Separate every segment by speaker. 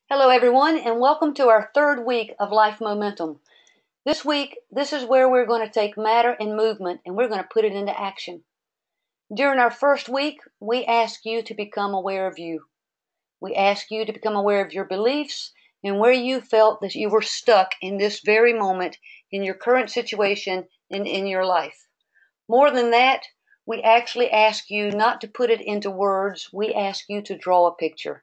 Speaker 1: Hello, everyone, and welcome to our third week of Life Momentum. This week, this is where we're going to take matter and movement and we're going to put it into action. During our first week, we ask you to become aware of you. We ask you to become aware of your beliefs and where you felt that you were stuck in this very moment in your current situation and in your life. More than that, we actually ask you not to put it into words. We ask you to draw a picture.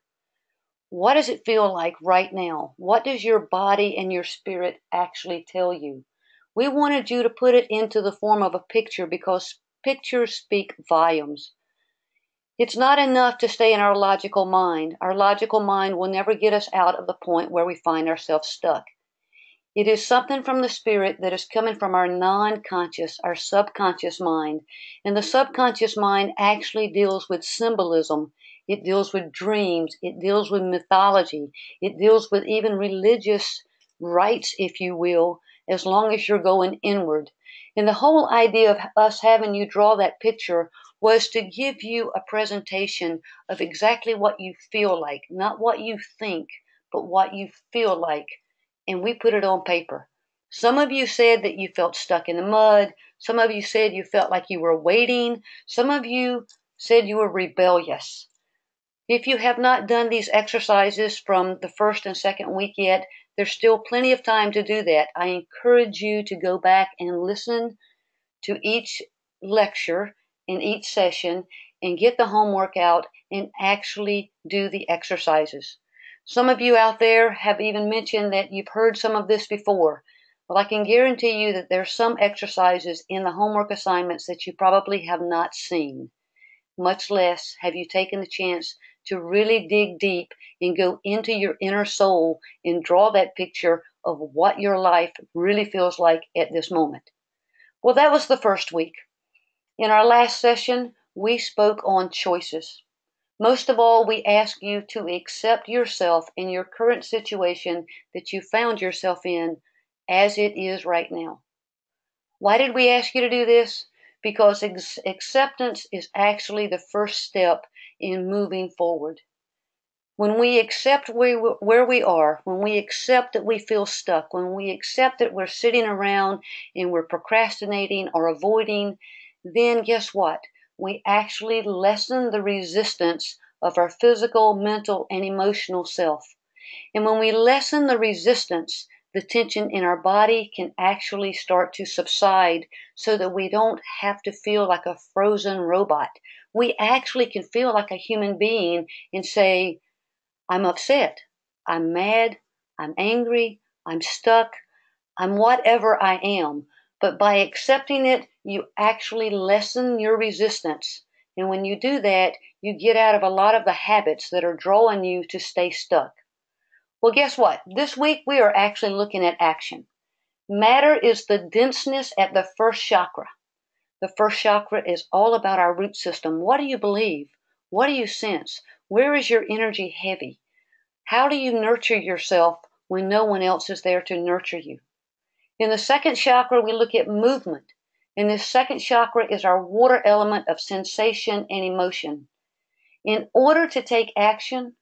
Speaker 1: What does it feel like right now? What does your body and your spirit actually tell you? We wanted you to put it into the form of a picture because pictures speak volumes. It's not enough to stay in our logical mind. Our logical mind will never get us out of the point where we find ourselves stuck. It is something from the spirit that is coming from our non-conscious, our subconscious mind. And the subconscious mind actually deals with symbolism. It deals with dreams. It deals with mythology. It deals with even religious rites, if you will, as long as you're going inward. And the whole idea of us having you draw that picture was to give you a presentation of exactly what you feel like, not what you think, but what you feel like. And we put it on paper. Some of you said that you felt stuck in the mud. Some of you said you felt like you were waiting. Some of you said you were rebellious. If you have not done these exercises from the first and second week yet, there's still plenty of time to do that. I encourage you to go back and listen to each lecture in each session and get the homework out and actually do the exercises. Some of you out there have even mentioned that you've heard some of this before. Well, I can guarantee you that there's some exercises in the homework assignments that you probably have not seen. Much less have you taken the chance to really dig deep and go into your inner soul and draw that picture of what your life really feels like at this moment. Well, that was the first week. In our last session, we spoke on choices. Most of all, we ask you to accept yourself in your current situation that you found yourself in as it is right now. Why did we ask you to do this? Because acceptance is actually the first step in moving forward. When we accept where we are, when we accept that we feel stuck, when we accept that we're sitting around and we're procrastinating or avoiding, then guess what? We actually lessen the resistance of our physical, mental, and emotional self. And when we lessen the resistance, the tension in our body can actually start to subside so that we don't have to feel like a frozen robot. We actually can feel like a human being and say, I'm upset, I'm mad, I'm angry, I'm stuck, I'm whatever I am. But by accepting it, you actually lessen your resistance. And when you do that, you get out of a lot of the habits that are drawing you to stay stuck. Well, guess what? This week we are actually looking at action. Matter is the denseness at the first chakra. The first chakra is all about our root system. What do you believe? What do you sense? Where is your energy heavy? How do you nurture yourself when no one else is there to nurture you? In the second chakra, we look at movement. And this second chakra is our water element of sensation and emotion. In order to take action,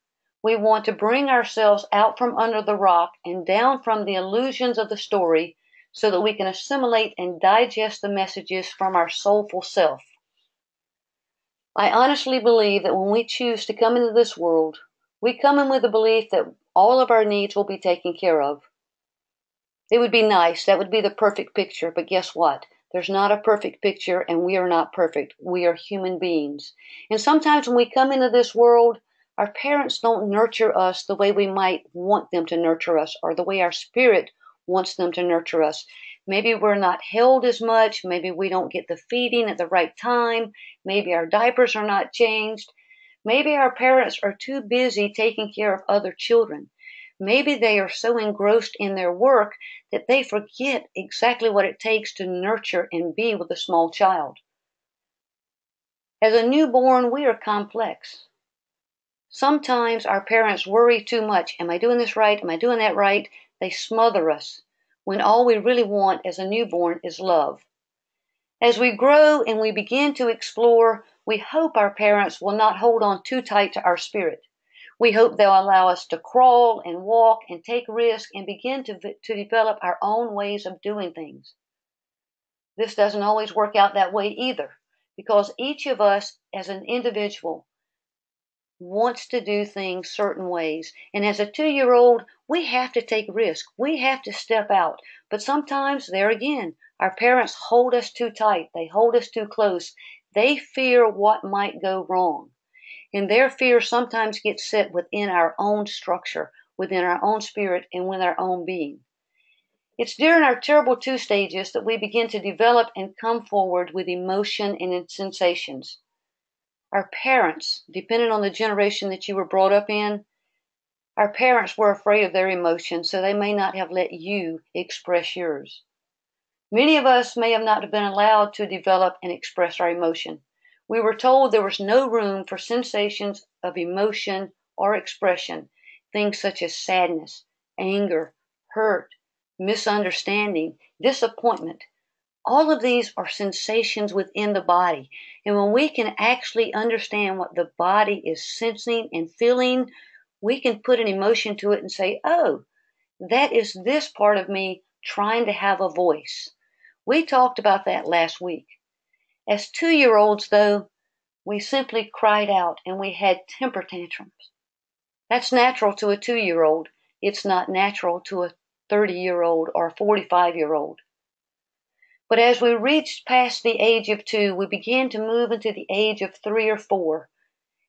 Speaker 1: we want to bring ourselves out from under the rock and down from the illusions of the story so that we can assimilate and digest the messages from our soulful self. I honestly believe that when we choose to come into this world, we come in with the belief that all of our needs will be taken care of. It would be nice. That would be the perfect picture. But guess what? There's not a perfect picture, and we are not perfect. We are human beings. And sometimes when we come into this world, our parents don't nurture us the way we might want them to nurture us or the way our spirit wants them to nurture us. Maybe we're not held as much. Maybe we don't get the feeding at the right time. Maybe our diapers are not changed. Maybe our parents are too busy taking care of other children. Maybe they are so engrossed in their work that they forget exactly what it takes to nurture and be with a small child. As a newborn, we are complex. Sometimes our parents worry too much. Am I doing this right? Am I doing that right? They smother us when all we really want as a newborn is love. As we grow and we begin to explore, we hope our parents will not hold on too tight to our spirit. We hope they'll allow us to crawl and walk and take risks and begin to develop our own ways of doing things. This doesn't always work out that way either, because each of us as an individual wants to do things certain ways. And as a 2-year-old, we have to take risk. We have to step out. But sometimes, there again, our parents hold us too tight. They hold us too close. They fear what might go wrong. And their fear sometimes gets set within our own structure, within our own spirit, and within our own being. It's during our terrible 2 stages that we begin to develop and come forward with emotion and sensations. Our parents, depending on the generation that you were brought up in, our parents were afraid of their emotions, so they may not have let you express yours. Many of us may have not been allowed to develop and express our emotion. We were told there was no room for sensations of emotion or expression, things such as sadness, anger, hurt, misunderstanding, disappointment. All of these are sensations within the body. And when we can actually understand what the body is sensing and feeling, we can put an emotion to it and say, oh, that is this part of me trying to have a voice. We talked about that last week. As 2-year-olds, though, we simply cried out and we had temper tantrums. That's natural to a 2-year-old. It's not natural to a 30-year-old or a 45-year-old. But as we reached past the age of 2, we began to move into the age of 3 or 4.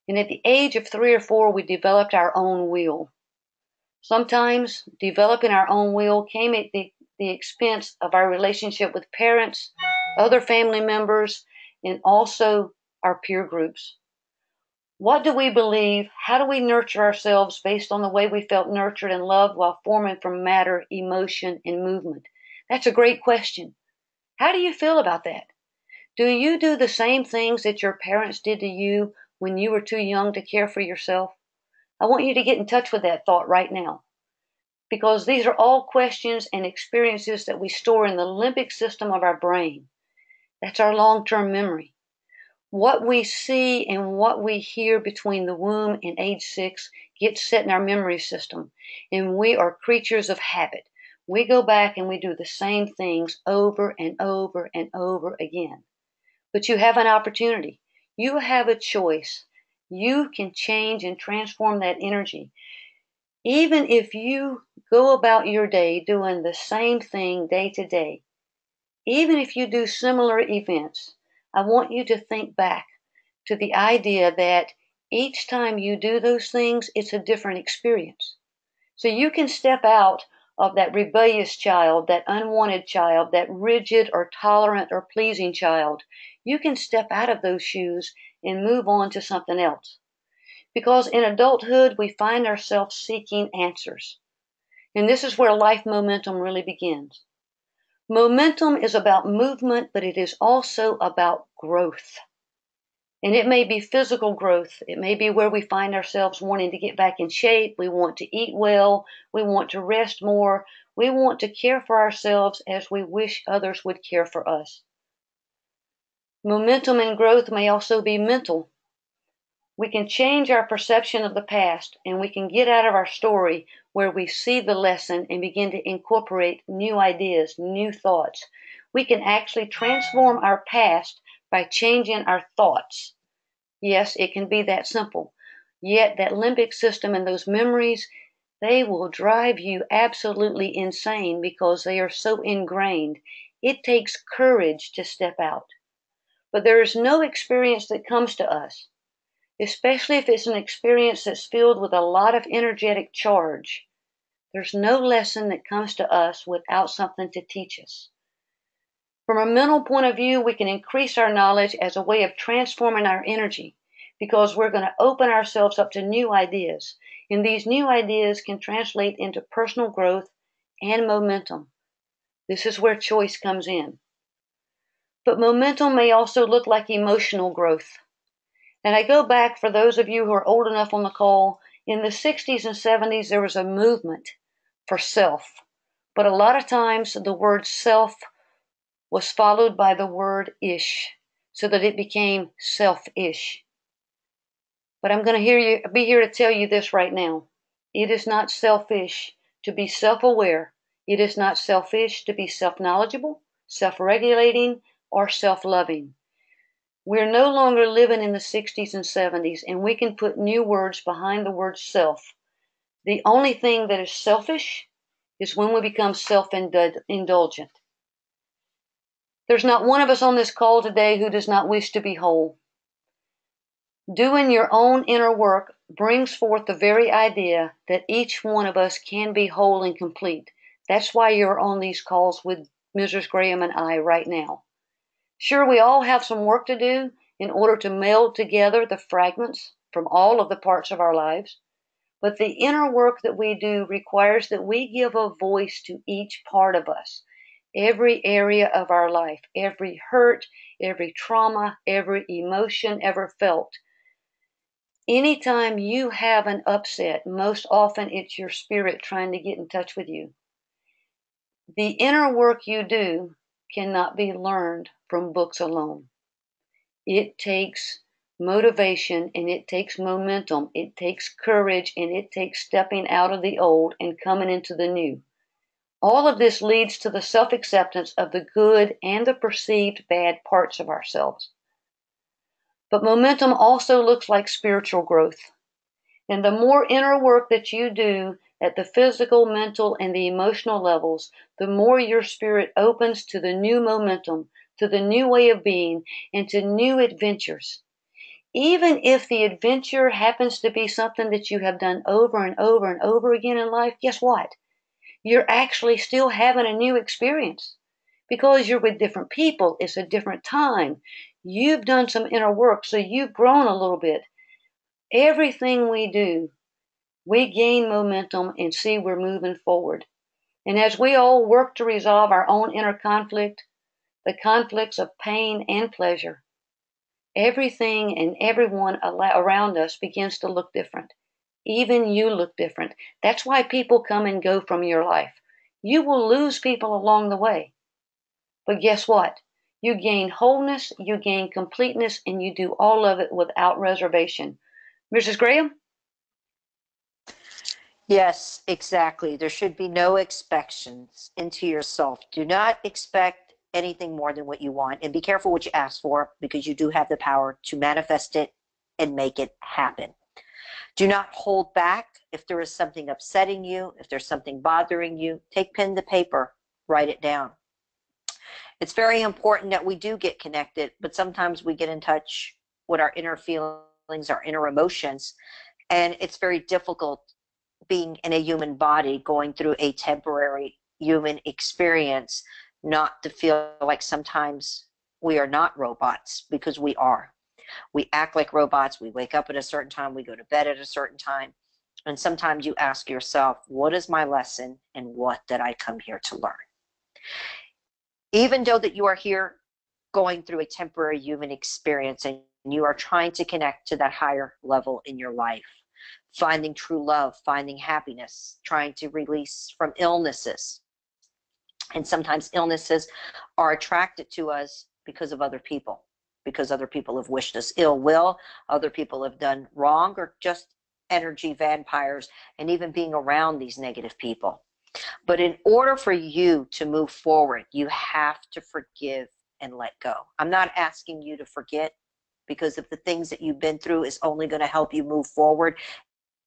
Speaker 1: And at the age of 3 or 4, we developed our own will. Sometimes developing our own will came at the expense of our relationship with parents, other family members, and also our peer groups. What do we believe? How do we nurture ourselves based on the way we felt nurtured and loved while forming from matter, emotion, and movement? That's a great question. How do you feel about that? Do you do the same things that your parents did to you when you were too young to care for yourself? I want you to get in touch with that thought right now, because these are all questions and experiences that we store in the limbic system of our brain. That's our long-term memory. What we see and what we hear between the womb and age 6 gets set in our memory system, and we are creatures of habit. We go back and we do the same things over and over and over again. But you have an opportunity. You have a choice. You can change and transform that energy. Even if you go about your day doing the same thing day to day, even if you do similar events, I want you to think back to the idea that each time you do those things, it's a different experience. So you can step out of that rebellious child, that unwanted child, that rigid or tolerant or pleasing child. You can step out of those shoes and move on to something else. Because in adulthood, we find ourselves seeking answers. And this is where life momentum really begins. Momentum is about movement, but it is also about growth. And it may be physical growth. It may be where we find ourselves wanting to get back in shape. We want to eat well. We want to rest more. We want to care for ourselves as we wish others would care for us. Momentum and growth may also be mental. We can change our perception of the past, and we can get out of our story where we see the lesson and begin to incorporate new ideas, new thoughts. We can actually transform our past by changing our thoughts. Yes, it can be that simple. Yet that limbic system and those memories, they will drive you absolutely insane because they are so ingrained. It takes courage to step out. But there is no experience that comes to us, especially if it's an experience that's filled with a lot of energetic charge. There's no lesson that comes to us without something to teach us. From a mental point of view, we can increase our knowledge as a way of transforming our energy, because we're going to open ourselves up to new ideas. And these new ideas can translate into personal growth and momentum. This is where choice comes in. But momentum may also look like emotional growth. And I go back, for those of you who are old enough on the call, in the 60s and 70s, there was a movement for self. But a lot of times the word self was followed by the word ish, so that it became selfish. But I'm going to be here to tell you this right now. It is not selfish to be self-aware. It is not selfish to be self-knowledgeable, self-regulating, or self-loving. We're no longer living in the 60s and 70s, and we can put new words behind the word self. The only thing that is selfish is when we become self-indulgent. There's not one of us on this call today who does not wish to be whole. Doing your own inner work brings forth the very idea that each one of us can be whole and complete. That's why you're on these calls with Mrs. Graham and I right now. Sure, we all have some work to do in order to meld together the fragments from all of the parts of our lives, but the inner work that we do requires that we give a voice to each part of us, every area of our life, every hurt, every trauma, every emotion ever felt. Anytime you have an upset, most often it's your spirit trying to get in touch with you. The inner work you do cannot be learned from books alone. It takes motivation and it takes momentum. It takes courage and it takes stepping out of the old and coming into the new. All of this leads to the self-acceptance of the good and the perceived bad parts of ourselves. But momentum also looks like spiritual growth. And the more inner work that you do at the physical, mental, and the emotional levels, the more your spirit opens to the new momentum, to the new way of being, and to new adventures. Even if the adventure happens to be something that you have done over and over and over again in life, guess what? You're actually still having a new experience because you're with different people. It's a different time. You've done some inner work, so you've grown a little bit. Everything we do, we gain momentum and see we're moving forward. And as we all work to resolve our own inner conflict, the conflicts of pain and pleasure, everything and everyone around us begins to look different. Even you look different. That's why people come and go from your life. You will lose people along the way. But guess what? You gain wholeness, you gain completeness, and you do all of it without reservation. Mrs. Graham?
Speaker 2: Yes, exactly. There should be no expectations into yourself. Do not expect anything more than what you want. And be careful what you ask for because you do have the power to manifest it and make it happen. Do not hold back. If there is something upsetting you, if there's something bothering you, take pen to paper, write it down. It's very important that we do get connected, but sometimes we get in touch with our inner feelings, our inner emotions, and it's very difficult being in a human body going through a temporary human experience not to feel like sometimes we are not robots, because we are. We act like robots. We wake up at a certain time. We go to bed at a certain time. And sometimes you ask yourself, what is my lesson and what did I come here to learn? Even though that you are here going through a temporary human experience and you are trying to connect to that higher level in your life, finding true love, finding happiness, trying to release from illnesses. And sometimes illnesses are attracted to us because of other people, because other people have wished us ill will, other people have done wrong, or just energy vampires, and even being around these negative people. But in order for you to move forward, you have to forgive and let go. I'm not asking you to forget, because if the things that you've been through is only going to help you move forward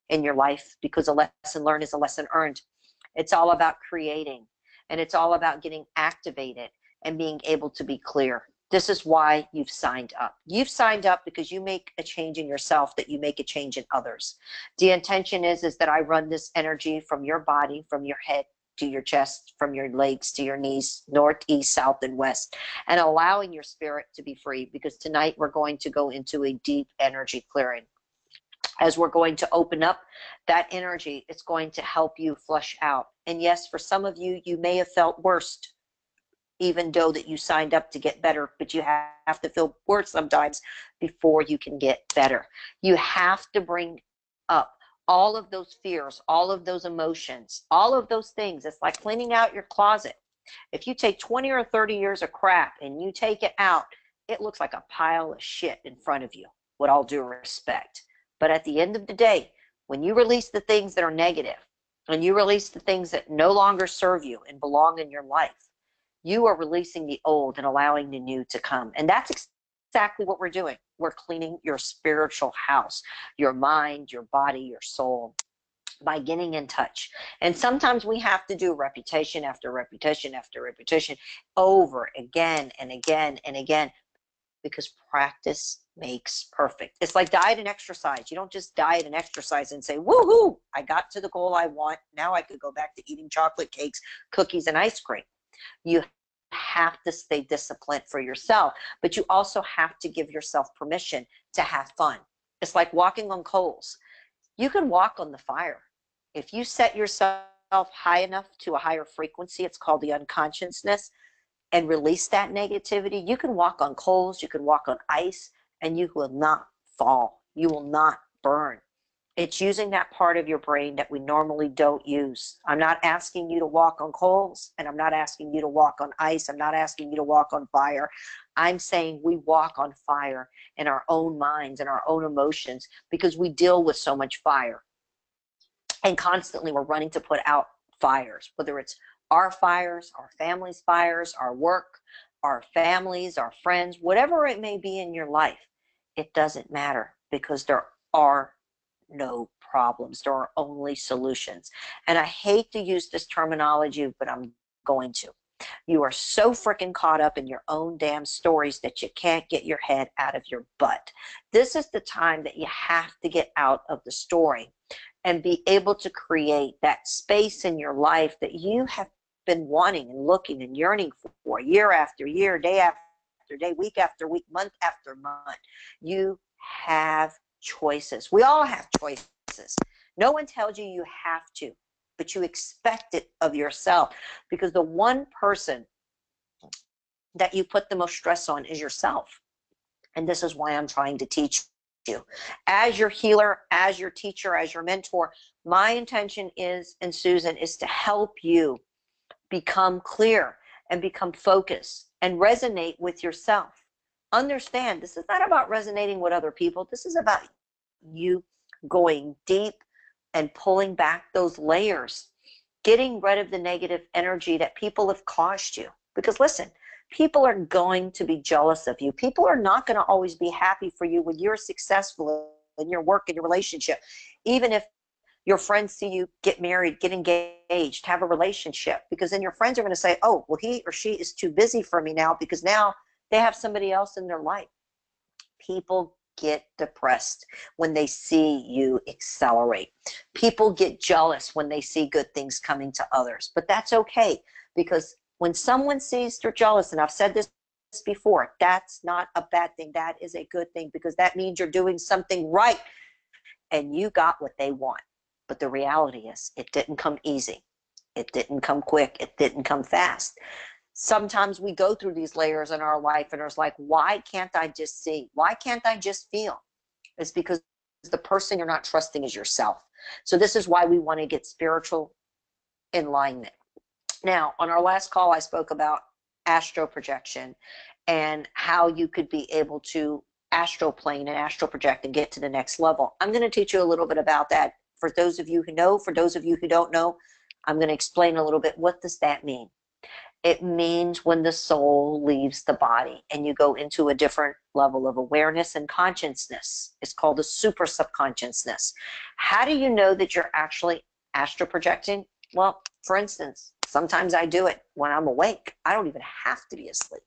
Speaker 2: in your life, because a lesson learned is a lesson earned. It's all about creating, and it's all about getting activated and being able to be clear. This is why you've signed up. You've signed up because you make a change in yourself, that you make a change in others. The intention is that I run this energy from your body, from your head to your chest, from your legs to your knees, north, east, south, and west, and allowing your spirit to be free, because tonight we're going to go into a deep energy clearing. As we're going to open up that energy, it's going to help you flush out. And yes, for some of you, you may have felt worst, even though that you signed up to get better, but you have to feel worse sometimes before you can get better. You have to bring up all of those fears, all of those emotions, all of those things. It's like cleaning out your closet. If you take 20 or 30 years of crap and you take it out, it looks like a pile of shit in front of you, with all due respect. But at the end of the day, when you release the things that are negative and you release the things that no longer serve you and belong in your life, you are releasing the old and allowing the new to come. And that's exactly what we're doing. We're cleaning your spiritual house, your mind, your body, your soul, by getting in touch. And sometimes we have to do repetition after repetition after repetition over again and again and again, because practice makes perfect. It's like diet and exercise. You don't just diet and exercise and say, woohoo, I got to the goal I want. Now I could go back to eating chocolate cakes, cookies, and ice cream. You have to stay disciplined for yourself, but you also have to give yourself permission to have fun. It's like walking on coals. You can walk on the fire. If you set yourself high enough to a higher frequency, it's called the unconsciousness, and release that negativity, you can walk on coals, you can walk on ice, and you will not fall. You will not burn. It's using that part of your brain that we normally don't use. I'm not asking you to walk on coals, and I'm not asking you to walk on ice. I'm not asking you to walk on fire. I'm saying we walk on fire in our own minds and our own emotions, because we deal with so much fire. And constantly we're running to put out fires, whether it's our fires, our family's fires, our work, our families, our friends, whatever it may be in your life. It doesn't matter, because there are no problems. There are only solutions. And I hate to use this terminology, but I'm going to. You are so freaking caught up in your own damn stories that you can't get your head out of your butt. This is the time that you have to get out of the story and be able to create that space in your life that you have been wanting and looking and yearning for year after year, day after day, week after week, month after month. You have choices. We all have choices. No one tells you you have to, but you expect it of yourself, because the one person that you put the most stress on is yourself. And this is why I'm trying to teach you. As your healer, as your teacher, as your mentor, my intention is, and Susan, is to help you become clear and become focused and resonate with yourself. Understand, this is not about resonating with other people. This is about you going deep and pulling back those layers, getting rid of the negative energy that people have caused you. Because listen, people are going to be jealous of you. People are not going to always be happy for you when you're successful in your work and your relationship. Even if your friends see you get married, get engaged, have a relationship, because then your friends are going to say, oh, well, he or she is too busy for me now, because now they have somebody else in their life. People get depressed when they see you accelerate. People get jealous when they see good things coming to others, but that's okay, because when someone sees they're jealous, and I've said this before, that's not a bad thing. That is a good thing, because that means you're doing something right and you got what they want. But the reality is, it didn't come easy. It didn't come quick. It didn't come fast. Sometimes we go through these layers in our life and it's like, why can't I just see? Why can't I just feel? It's because the person you're not trusting is yourself. So this is why we want to get spiritual alignment. Now, on our last call, I spoke about astral projection and how you could be able to astral plane and astral project and get to the next level. I'm going to teach you a little bit about that. For those of you who know, for those of you who don't know, I'm going to explain a little bit. What does that mean? It means when the soul leaves the body and you go into a different level of awareness and consciousness. It's called the super subconsciousness. How do you know that you're actually astral projecting? Well, for instance, sometimes I do it when I'm awake. I don't even have to be asleep.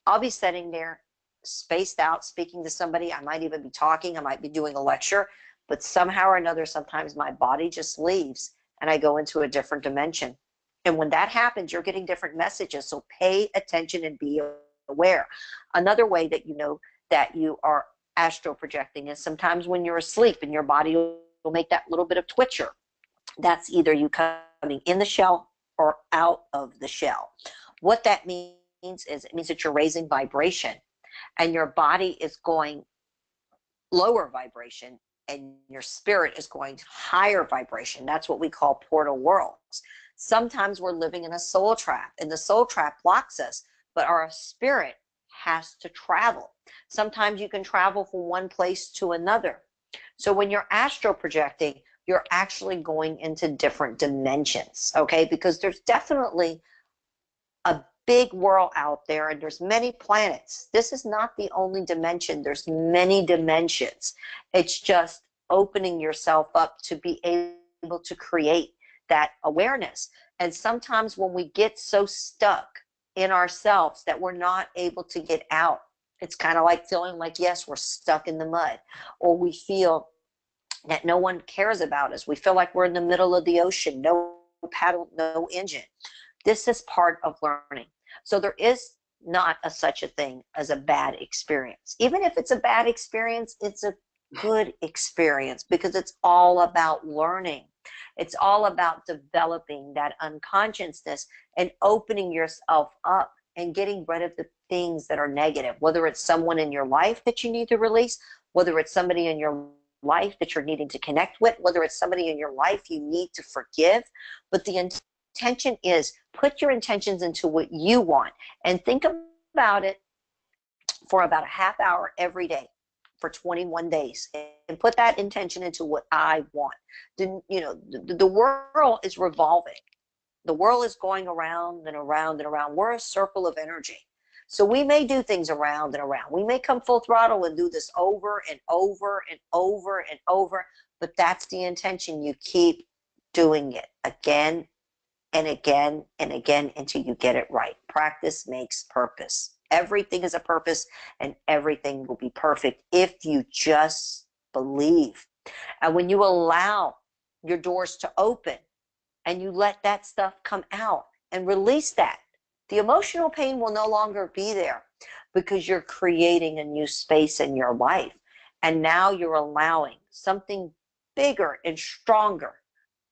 Speaker 2: I'll be sitting there, spaced out, speaking to somebody. I might even be talking. I might be doing a lecture. But somehow or another, sometimes my body just leaves and I go into a different dimension. And when that happens, you're getting different messages. So pay attention and be aware. Another way that you know that you are astral projecting is sometimes when you're asleep and your body will make that little bit of twitcher. That's either you coming in the shell or out of the shell. What that means is it means that you're raising vibration and your body is going lower vibration and your spirit is going to higher vibration. That's what we call portal worlds. Sometimes we're living in a soul trap, and the soul trap blocks us, but our spirit has to travel. Sometimes you can travel from one place to another. So when you're astral projecting, you're actually going into different dimensions, okay? Because there's definitely a big world out there and there's many planets. This is not the only dimension. There's many dimensions. It's just opening yourself up to be able to create that awareness. And sometimes when we get so stuck in ourselves that we're not able to get out, it's kind of like feeling like, yes, we're stuck in the mud, or we feel that no one cares about us. We feel like we're in the middle of the ocean, no paddle, no engine. This is part of learning. So there is not such a thing as a bad experience. Even if it's a bad experience, it's a good experience because it's all about learning. It's all about developing that unconsciousness and opening yourself up and getting rid of the things that are negative, whether it's someone in your life that you need to release, whether it's somebody in your life that you're needing to connect with, whether it's somebody in your life you need to forgive. But the intention is put your intentions into what you want and think about it for about a half hour every day for 21 days and put that intention into what I want. The world is revolving. The world is going around and around and around. We're a circle of energy. So we may do things around and around. We may come full throttle and do this over and over and over and over, but that's the intention. You keep doing it again and again and again until you get it right. Practice makes purpose. Everything is a purpose and everything will be perfect if you just believe. And when you allow your doors to open and you let that stuff come out and release that, the emotional pain will no longer be there because you're creating a new space in your life. And now you're allowing something bigger and stronger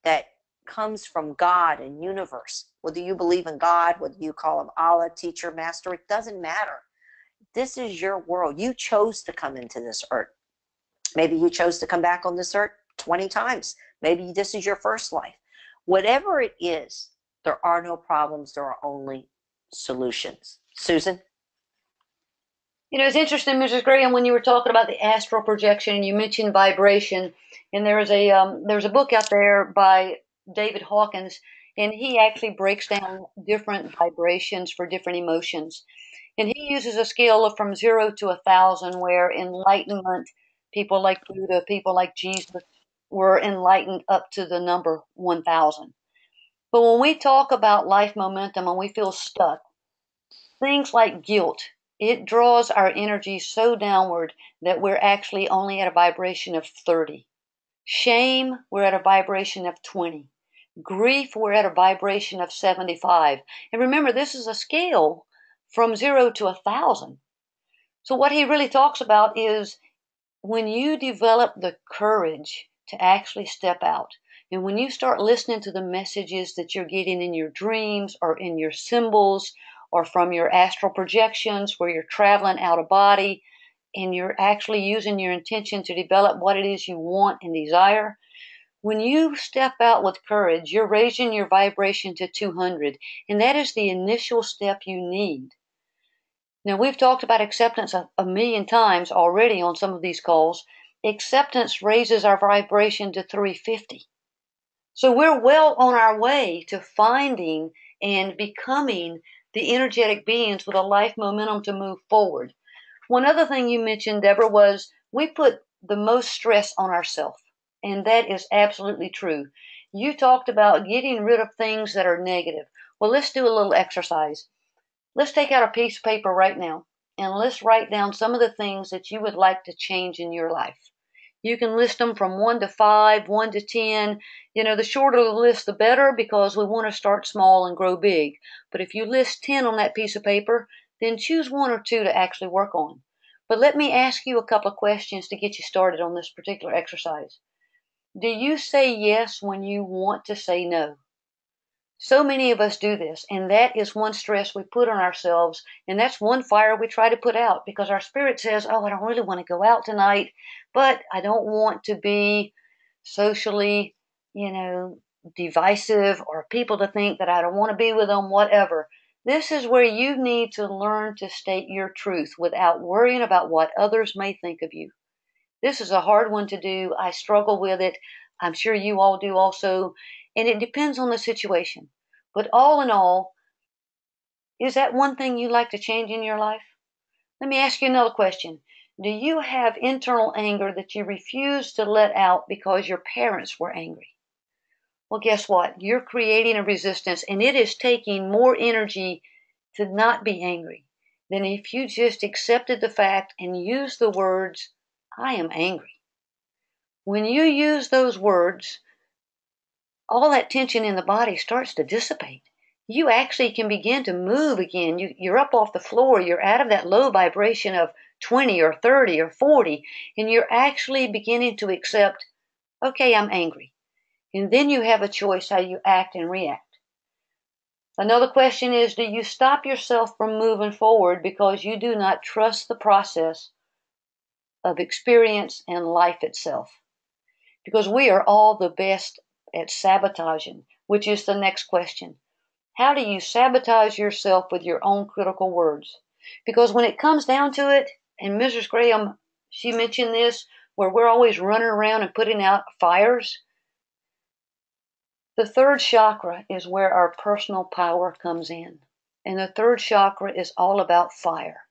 Speaker 2: that comes from God and universe. Whether you believe in God, whether you call him Allah, teacher, master, it doesn't matter. This is your world. You chose to come into this earth. Maybe you chose to come back on this earth 20 times. Maybe this is your first life. Whatever it is, there are no problems. There are only solutions. Susan?
Speaker 1: It's interesting, Mrs. Graham, when you were talking about the astral projection and you mentioned vibration, and there's a book out there by David Hawkins, and he actually breaks down different vibrations for different emotions. And he uses a scale of from 0 to 1,000, where enlightenment, people like Buddha, people like Jesus, were enlightened up to the number 1,000. But when we talk about life momentum and we feel stuck, things like guilt, it draws our energy so downward that we're actually only at a vibration of 30. Shame, we're at a vibration of 20. Grief, we're at a vibration of 75. And remember, this is a scale from 0 to 1,000. So what he really talks about is when you develop the courage to actually step out, and when you start listening to the messages that you're getting in your dreams or in your symbols or from your astral projections where you're traveling out of body and you're actually using your intention to develop what it is you want and desire, when you step out with courage, you're raising your vibration to 200, and that is the initial step you need. Now, we've talked about acceptance a million times already on some of these calls. Acceptance raises our vibration to 350. So we're well on our way to finding and becoming the energetic beings with a life momentum to move forward. One other thing you mentioned, Deborah, was we put the most stress on ourselves, and that is absolutely true. You talked about getting rid of things that are negative. Well, let's do a little exercise. Let's take out a piece of paper right now and let's write down some of the things that you would like to change in your life. You can list them from 1 to 5, 1 to 10. The shorter the list, the better, because we want to start small and grow big. But if you list 10 on that piece of paper, then choose 1 or 2 to actually work on. But let me ask you a couple of questions to get you started on this particular exercise. Do you say yes when you want to say no? So many of us do this, and that is one stress we put on ourselves, and that's one fire we try to put out because our spirit says, oh, I don't really want to go out tonight, but I don't want to be socially, divisive, or people to think that I don't want to be with them, whatever. This is where you need to learn to state your truth without worrying about what others may think of you. This is a hard one to do. I struggle with it. I'm sure you all do also. And it depends on the situation. But all in all, is that one thing you'd like to change in your life? Let me ask you another question. Do you have internal anger that you refuse to let out because your parents were angry? Well, guess what? You're creating a resistance, and it is taking more energy to not be angry than if you just accepted the fact and used the words, I am angry. When you use those words, all that tension in the body starts to dissipate. You actually can begin to move again. You're up off the floor. You're out of that low vibration of 20 or 30 or 40, and you're actually beginning to accept, okay, I'm angry. And then you have a choice how you act and react. Another question is, do you stop yourself from moving forward because you do not trust the process of experience and life itself? Because we are all the best at sabotaging, which is the next question. How do you sabotage yourself with your own critical words? Because when it comes down to it, and Mrs. Graham, she mentioned this, where we're always running around and putting out fires, the third chakra is where our personal power comes in. And the third chakra is all about fire.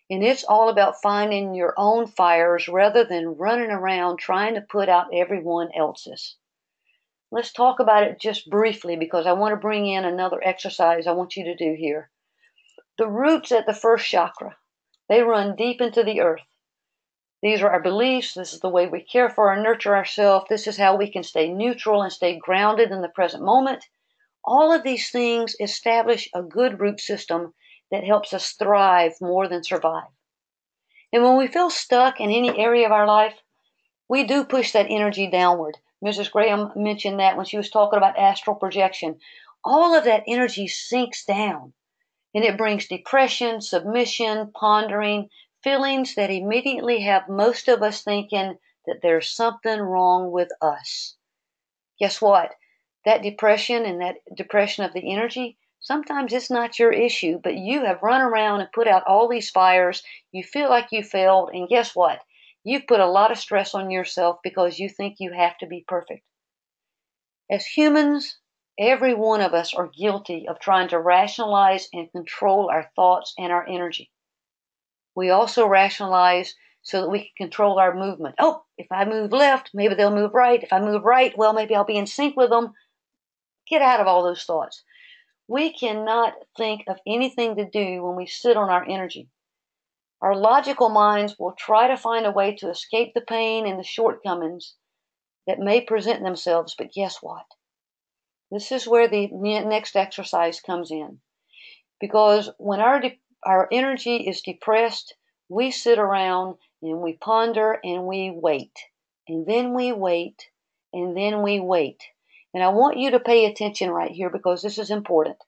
Speaker 1: And it's all about finding your own fires rather than running around trying to put out everyone else's. Let's talk about it just briefly because I want to bring in another exercise I want you to do here. The roots at the first chakra, they run deep into the earth. These are our beliefs. This is the way we care for and nurture ourselves. This is how we can stay neutral and stay grounded in the present moment. All of these things establish a good root system that helps us thrive more than survive. And when we feel stuck in any area of our life, we do push that energy downward. Mrs. Graham mentioned that when she was talking about astral projection. All of that energy sinks down, and it brings depression, submission, pondering, feelings that immediately have most of us thinking that there's something wrong with us. Guess what? That depression and that depression of the energy, sometimes it's not your issue, but you have run around and put out all these fires. You feel like you failed, and guess what? You've put a lot of stress on yourself because you think you have to be perfect. As humans, every one of us are guilty of trying to rationalize and control our thoughts and our energy. We also rationalize so that we can control our movement. Oh, if I move left, maybe they'll move right. If I move right, well, maybe I'll be in sync with them. Get out of all those thoughts. We cannot think of anything to do when we sit on our energy. Our logical minds will try to find a way to escape the pain and the shortcomings that may present themselves, but guess what? This is where the next exercise comes in. Because when our energy is depressed, we sit around and we ponder and we wait. And then we wait, and then we wait. And I want you to pay attention right here because this is important.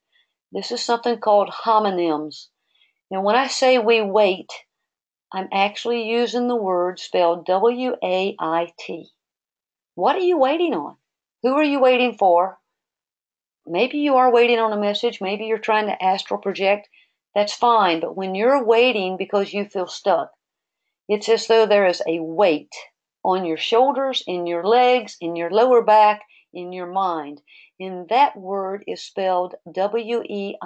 Speaker 1: This is something called homonyms. And when I say we wait, I'm actually using the word spelled W-A-I-T. What are you waiting on? Who are you waiting for? Maybe you are waiting on a message. Maybe you're trying to astral project. That's fine. But when you're waiting because you feel stuck, it's as though there is a weight on your shoulders, in your legs, in your lower back, in your mind. And that word is spelled W-E-I-G-H-T.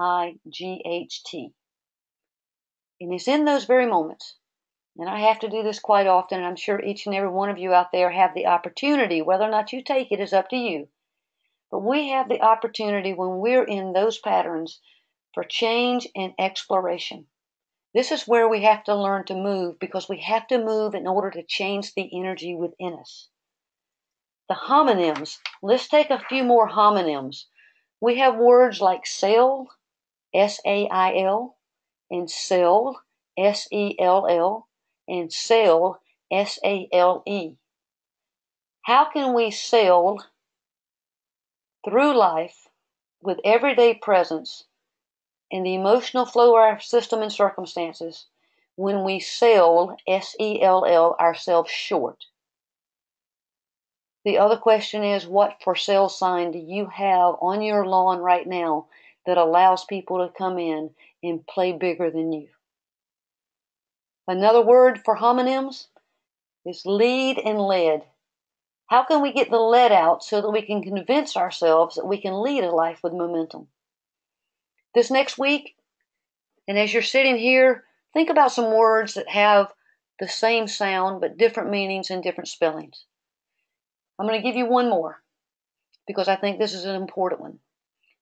Speaker 1: And it's in those very moments. And I have to do this quite often, and I'm sure each and every one of you out there have the opportunity. Whether or not you take it is up to you. But we have the opportunity when we're in those patterns for change and exploration. This is where we have to learn to move because we have to move in order to change the energy within us. The homonyms. Let's take a few more homonyms. We have words like sail, S-A-I-L, and sell, S-E-L-L, and sail, S-A-L-E. How can we sail through life with everyday presence and the emotional flow of our system and circumstances when we sell, S-E-L-L, ourselves short? The other question is, what for sale sign do you have on your lawn right now that allows people to come in and play bigger than you? Another word for homonyms It's lead and led. How can we get the lead out so that we can convince ourselves that we can lead a life with momentum? This next week, and as you're sitting here, think about some words that have the same sound but different meanings and different spellings. I'm going to give you one more because I think this is an important one.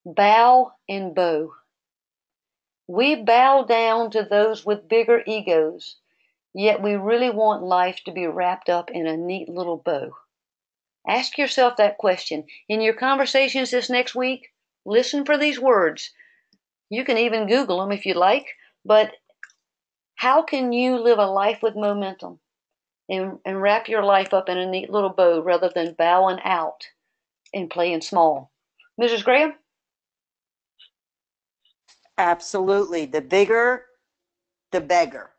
Speaker 1: Bow and bow. We bow down to those with bigger egos, yet we really want life to be wrapped up in a neat little bow. Ask yourself that question. In your conversations this next week, listen for these words. You can even Google them if you like, but how can you live a life with momentum and wrap your life up in a neat little bow rather than bowing out and playing small? Mrs. Graham?
Speaker 2: Absolutely. The bigger, the beggar.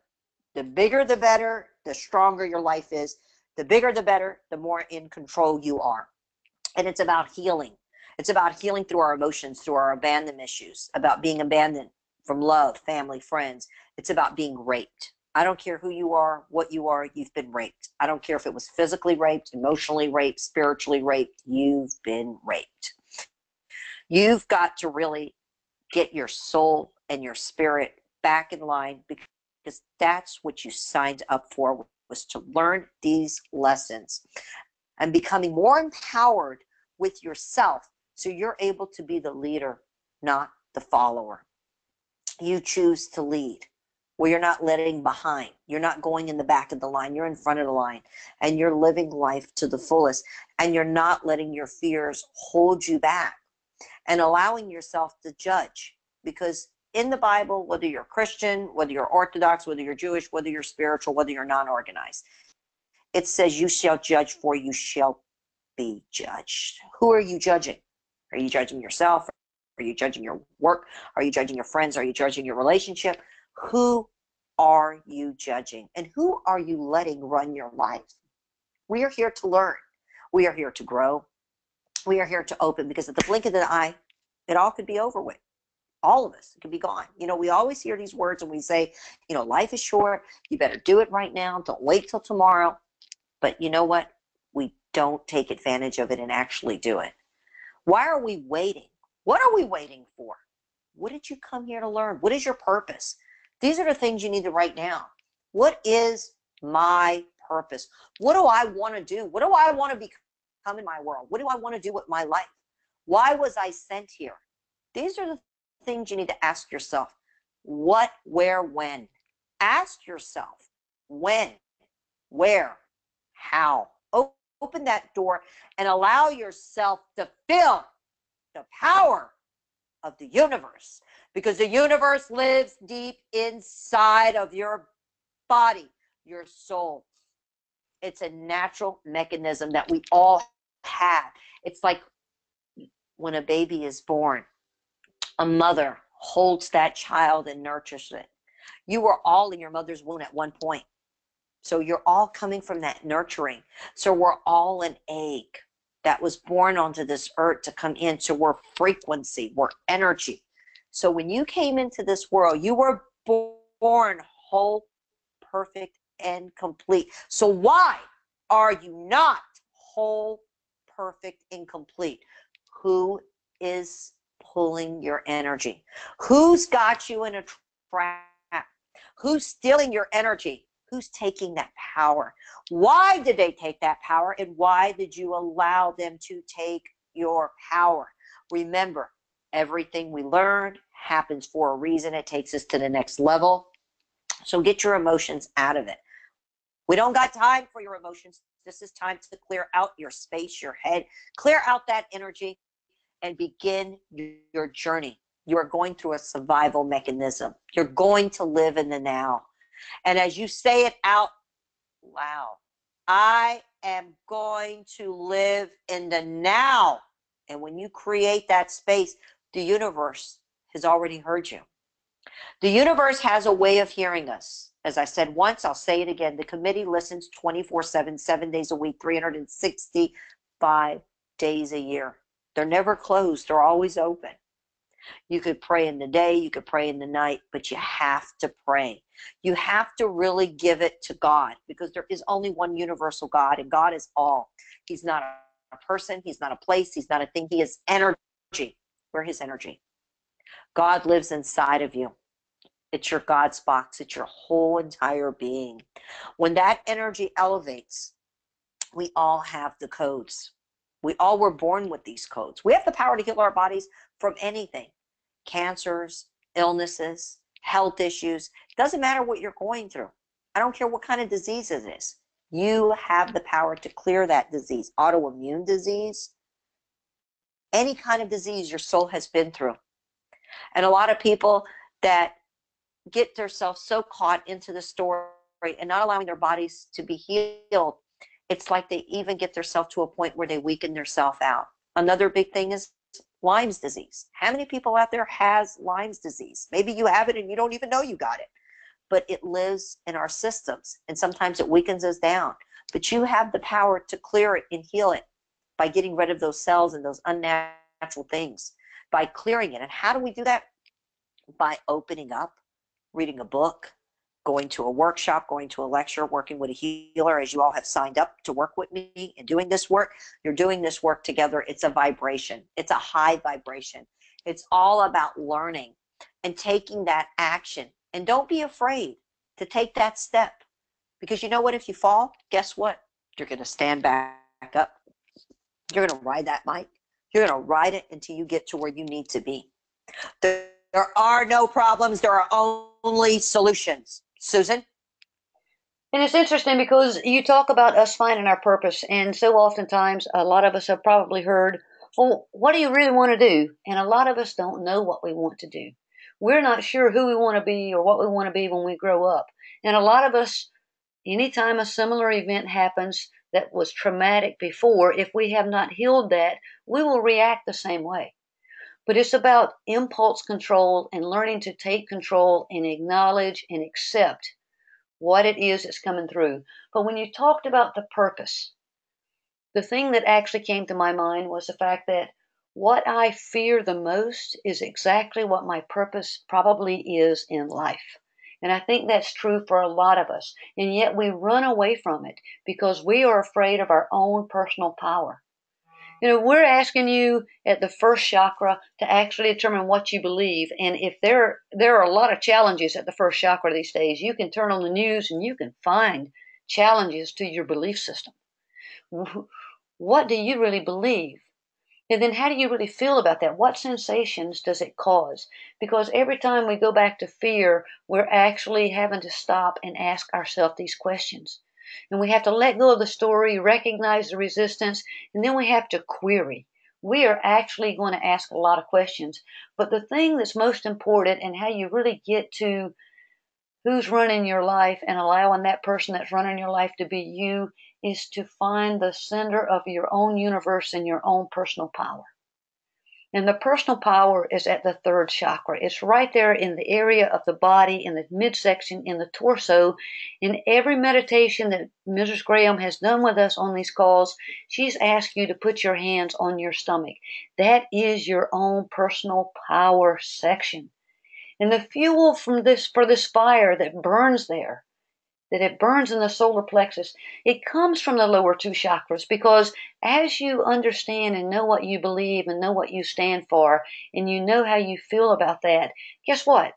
Speaker 2: The bigger, the better, the stronger your life is. The bigger, the better, the more in control you are. And it's about healing. It's about healing through our emotions, through our abandonment issues, about being abandoned from love, family, friends. It's about being raped. I don't care who you are, what you are, you've been raped. I don't care if it was physically raped, emotionally raped, spiritually raped, you've been raped. You've got to really get your soul and your spirit back in line, because that's what you signed up for, was to learn these lessons and becoming more empowered with yourself so you're able to be the leader, not the follower. You choose to lead, where you're not letting behind. You're not going in the back of the line. You're in front of the line, and you're living life to the fullest, and you're not letting your fears hold you back and allowing yourself to judge. Because in the Bible, whether you're Christian, whether you're Orthodox, whether you're Jewish, whether you're spiritual, whether you're non-organized, it says you shall judge, for you shall be judged. Who are you judging? Are you judging yourself? Are you judging your work? Are you judging your friends? Are you judging your relationship? Who are you judging? And who are you letting run your life? We are here to learn. We are here to grow. We are here to open, because at the blink of the eye, it all could be over with. All of us, it could be gone. We always hear these words and we say, life is short. You better do it right now. Don't wait till tomorrow. But you know what? We don't take advantage of it and actually do it. Why are we waiting? What are we waiting for? What did you come here to learn? What is your purpose? These are the things you need to write down. What is my purpose? What do I want to do? What do I want to become in my world? What do I want to do with my life? Why was I sent here? These are the things you need to ask yourself. What, where, when? Ask yourself when, where, how. Open that door and allow yourself to feel the power of the universe, because the universe lives deep inside of your body, your soul. It's a natural mechanism that we all have. It's like when a baby is born, a mother holds that child and nurtures it. You were all in your mother's womb at one point. So you're all coming from that nurturing. So we're all an egg that was born onto this earth to come in. So we're frequency, we're energy. So when you came into this world, you were born whole, perfect, and complete. So why are you not whole, perfect, and complete? Who is pulling your energy? Who's got you in a trap? Who's stealing your energy? Who's taking that power? Why did they take that power? And why did you allow them to take your power? Remember, everything we learn happens for a reason. It takes us to the next level. So get your emotions out of it. We don't got time for your emotions. This is time to clear out your space, your head, clear out that energy, and begin your journey. You are going through a survival mechanism. You're going to live in the now. And as you say it out loud, I am going to live in the now. And when you create that space, the universe has already heard you. The universe has a way of hearing us. As I said once, I'll say it again. The committee listens 24/7, 7 days a week, 365 days a year. They're never closed. They're always open. You could pray in the day, you could pray in the night, but you have to pray. You have to really give it to God, because there is only one universal God, and God is all. He's not a person, he's not a place, he's not a thing. He is energy. We're his energy. God lives inside of you. It's your God's box. It's your whole entire being. When that energy elevates, we all have the codes. We all were born with these codes. We have the power to heal our bodies from anything: cancers, illnesses, health issues. Doesn't matter what you're going through. I don't care what kind of disease it is. You have the power to clear that disease. Autoimmune disease, any kind of disease your soul has been through. And a lot of people that get themselves so caught into the story and not allowing their bodies to be healed, it's like they even get themselves to a point where they weaken themselves out. Another big thing is Lyme's disease. How many people out there has Lyme's disease? Maybe you have it and you don't even know you got it, but it lives in our systems, and sometimes it weakens us down. But you have the power to clear it and heal it by getting rid of those cells and those unnatural things, by clearing it. And how do we do that? By opening up, reading a book, going to a workshop, going to a lecture, working with a healer, as you all have signed up to work with me and doing this work. You're doing this work together. It's a vibration. It's a high vibration. It's all about learning and taking that action. And don't be afraid to take that step, because you know what? If you fall, guess what? You're going to stand back up. You're going to ride that mic. You're going to ride it until you get to where you need to be. There are no problems. There are only solutions. Susan?
Speaker 1: And it's interesting because you talk about us finding our purpose, and so oftentimes a lot of us have probably heard, well, what do you really want to do? And a lot of us don't know what we want to do. We're not sure who we want to be or what we want to be when we grow up. And a lot of us, anytime a similar event happens that was traumatic before, if we have not healed that, we will react the same way. But it's about impulse control and learning to take control and acknowledge and accept what it is that's coming through. But when you talked about the purpose, the thing that actually came to my mind was the fact that what I fear the most is exactly what my purpose probably is in life. And I think that's true for a lot of us. And yet we run away from it because we are afraid of our own personal power. We're asking you at the first chakra to actually determine what you believe. And if there are a lot of challenges at the first chakra these days, you can turn on the news and you can find challenges to your belief system. What do you really believe? And then how do you really feel about that? What sensations does it cause? Because every time we go back to fear, we're actually having to stop and ask ourselves these questions. And we have to let go of the story, recognize the resistance, and then we have to query. We are actually going to ask a lot of questions. But the thing that's most important and how you really get to who's running your life and allowing that person that's running your life to be you is to find the center of your own universe and your own personal power. And the personal power is at the third chakra. It's right there in the area of the body, in the midsection, in the torso. In every meditation that Mrs. Graham has done with us on these calls, she's asked you to put your hands on your stomach. That is your own personal power section. And the fuel for this fire that burns there, that it burns in the solar plexus, it comes from the lower two chakras, because as you understand and know what you believe and know what you stand for, and you know how you feel about that, guess what?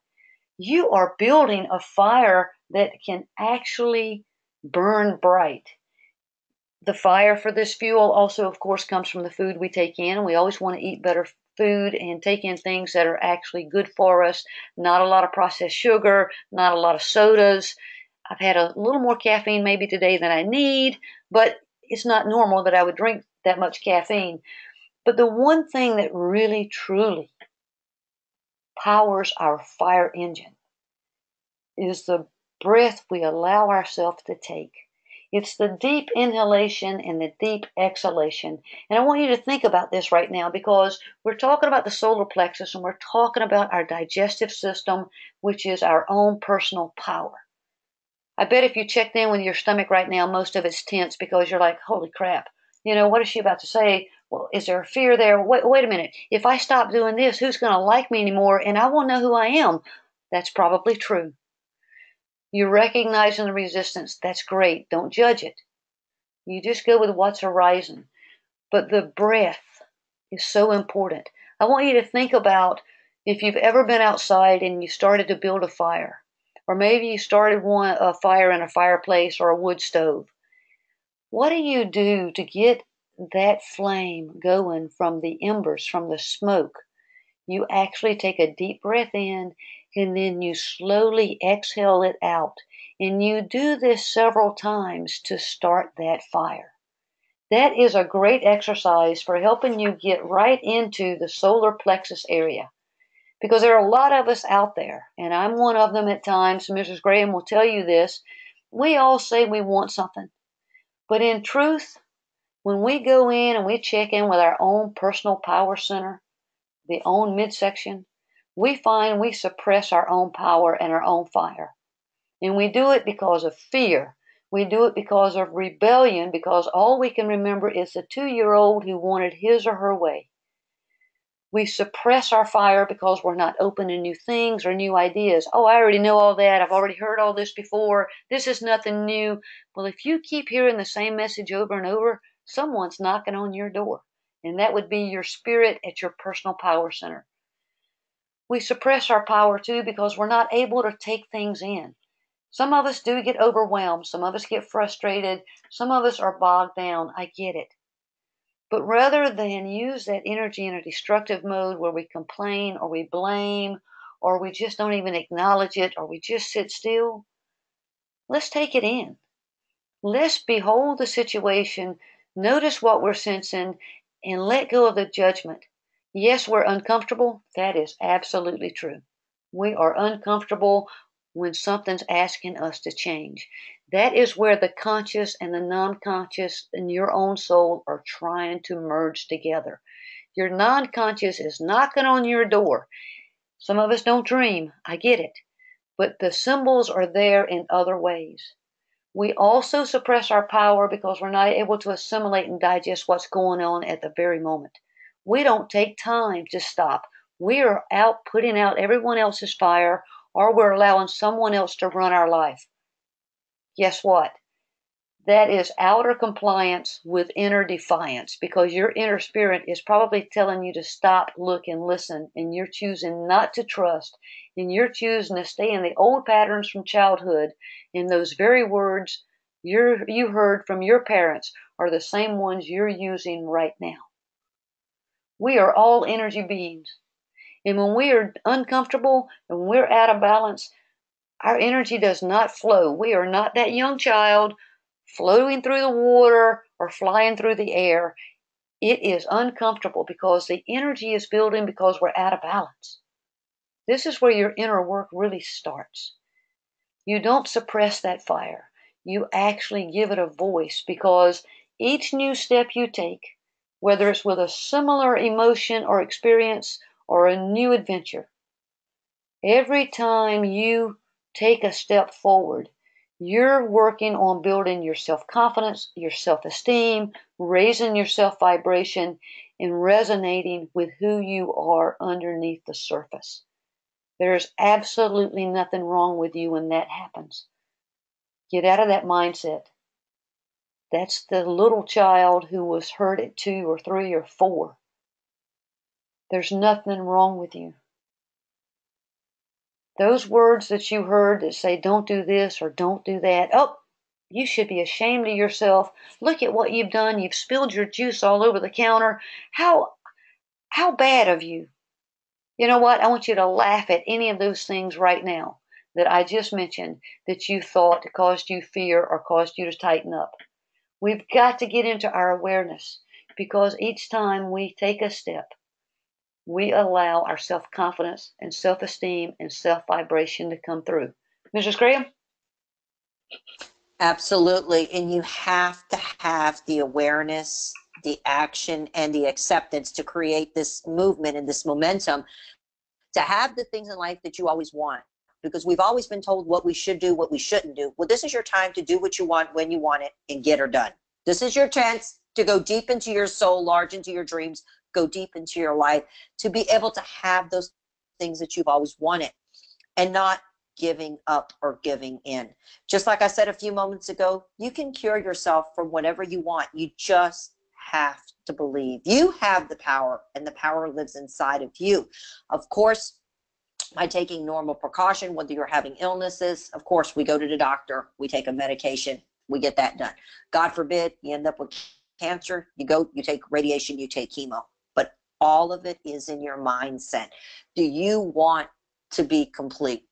Speaker 1: You are building a fire that can actually burn bright. The fire for this fuel also, of course, comes from the food we take in, and we always want to eat better food and take in things that are actually good for us. Not a lot of processed sugar, not a lot of sodas. I've had a little more caffeine maybe today than I need, but it's not normal that I would drink that much caffeine. But the one thing that really, truly powers our fire engine is the breath we allow ourselves to take. It's the deep inhalation and the deep exhalation. And I want you to think about this right now, because we're talking about the solar plexus and we're talking about our digestive system, which is our own personal power. I bet if you checked in with your stomach right now, most of it's tense because you're like, holy crap, what is she about to say? Well, is there a fear there? Wait a minute. If I stop doing this, who's going to like me anymore? And I won't know who I am. That's probably true. You're recognizing the resistance. That's great. Don't judge it. You just go with what's arising. But the breath is so important. I want you to think about if you've ever been outside and you started to build a fire, or maybe you started a fire in a fireplace or a wood stove. What do you do to get that flame going from the embers, from the smoke? You actually take a deep breath in and then you slowly exhale it out. And you do this several times to start that fire. That is a great exercise for helping you get right into the solar plexus area. Because there are a lot of us out there, and I'm one of them at times. Mrs. Graham will tell you this. We all say we want something. But in truth, when we go in and we check in with our own personal power center, the own midsection, we find we suppress our own power and our own fire. And we do it because of fear. We do it because of rebellion, because all we can remember is the 2-year-old who wanted his or her way. We suppress our fire because we're not open to new things or new ideas. Oh, I already know all that. I've already heard all this before. This is nothing new. Well, if you keep hearing the same message over and over, someone's knocking on your door. And that would be your spirit at your personal power center. We suppress our power too because we're not able to take things in. Some of us do get overwhelmed. Some of us get frustrated. Some of us are bogged down. I get it. But rather than use that energy in a destructive mode where we complain or we blame or we just don't even acknowledge it or we just sit still, let's take it in. Let's behold the situation, notice what we're sensing, and let go of the judgment. Yes, we're uncomfortable. That is absolutely true. We are uncomfortable when something's asking us to change. That is where the conscious and the non-conscious in your own soul are trying to merge together. Your non-conscious is knocking on your door. Some of us don't dream. I get it. But the symbols are there in other ways. We also suppress our power because we're not able to assimilate and digest what's going on at the very moment. We don't take time to stop. We are out putting out everyone else's fire, or we're allowing someone else to run our life. Guess what? That is outer compliance with inner defiance, because your inner spirit is probably telling you to stop, look, and listen, and you're choosing not to trust, and you're choosing to stay in the old patterns from childhood, and those very words you heard from your parents are the same ones you're using right now. We are all energy beings. And when we are uncomfortable and we're out of balance, our energy does not flow. We are not that young child floating through the water or flying through the air. It is uncomfortable because the energy is building because we're out of balance. This is where your inner work really starts. You don't suppress that fire. You actually give it a voice, because each new step you take, whether it's with a similar emotion or experience or a new adventure, every time you take a step forward, you're working on building your self-confidence, your self-esteem, raising your self-vibration, and resonating with who you are underneath the surface. There's absolutely nothing wrong with you when that happens. Get out of that mindset. That's the little child who was hurt at 2 or 3 or 4. There's nothing wrong with you. Those words that you heard that say don't do this or don't do that, oh, you should be ashamed of yourself. Look at what you've done. You've spilled your juice all over the counter. How bad of you. You know what? I want you to laugh at any of those things right now that I just mentioned that you thought caused you fear or caused you to tighten up. We've got to get into our awareness, because each time we take a step, we allow our self-confidence and self-esteem and self-vibration to come through. Mrs. Graham?
Speaker 2: Absolutely. And you have to have the awareness, the action, and the acceptance to create this movement and this momentum to have the things in life that you always want. Because we've always been told what we should do, what we shouldn't do. Well, this is your time to do what you want when you want it and get her done. This is your chance to go deep into your soul, large into your dreams, go deep into your life, to be able to have those things that you've always wanted and not giving up or giving in. Just like I said a few moments ago, you can cure yourself from whatever you want. You just have to believe. You have the power, and the power lives inside of you. Of course, by taking normal precaution, whether you're having illnesses, of course, we go to the doctor, we take a medication, we get that done. God forbid you end up with cancer, you go, you take radiation, you take chemo. But all of it is in your mindset. Do you want to be complete?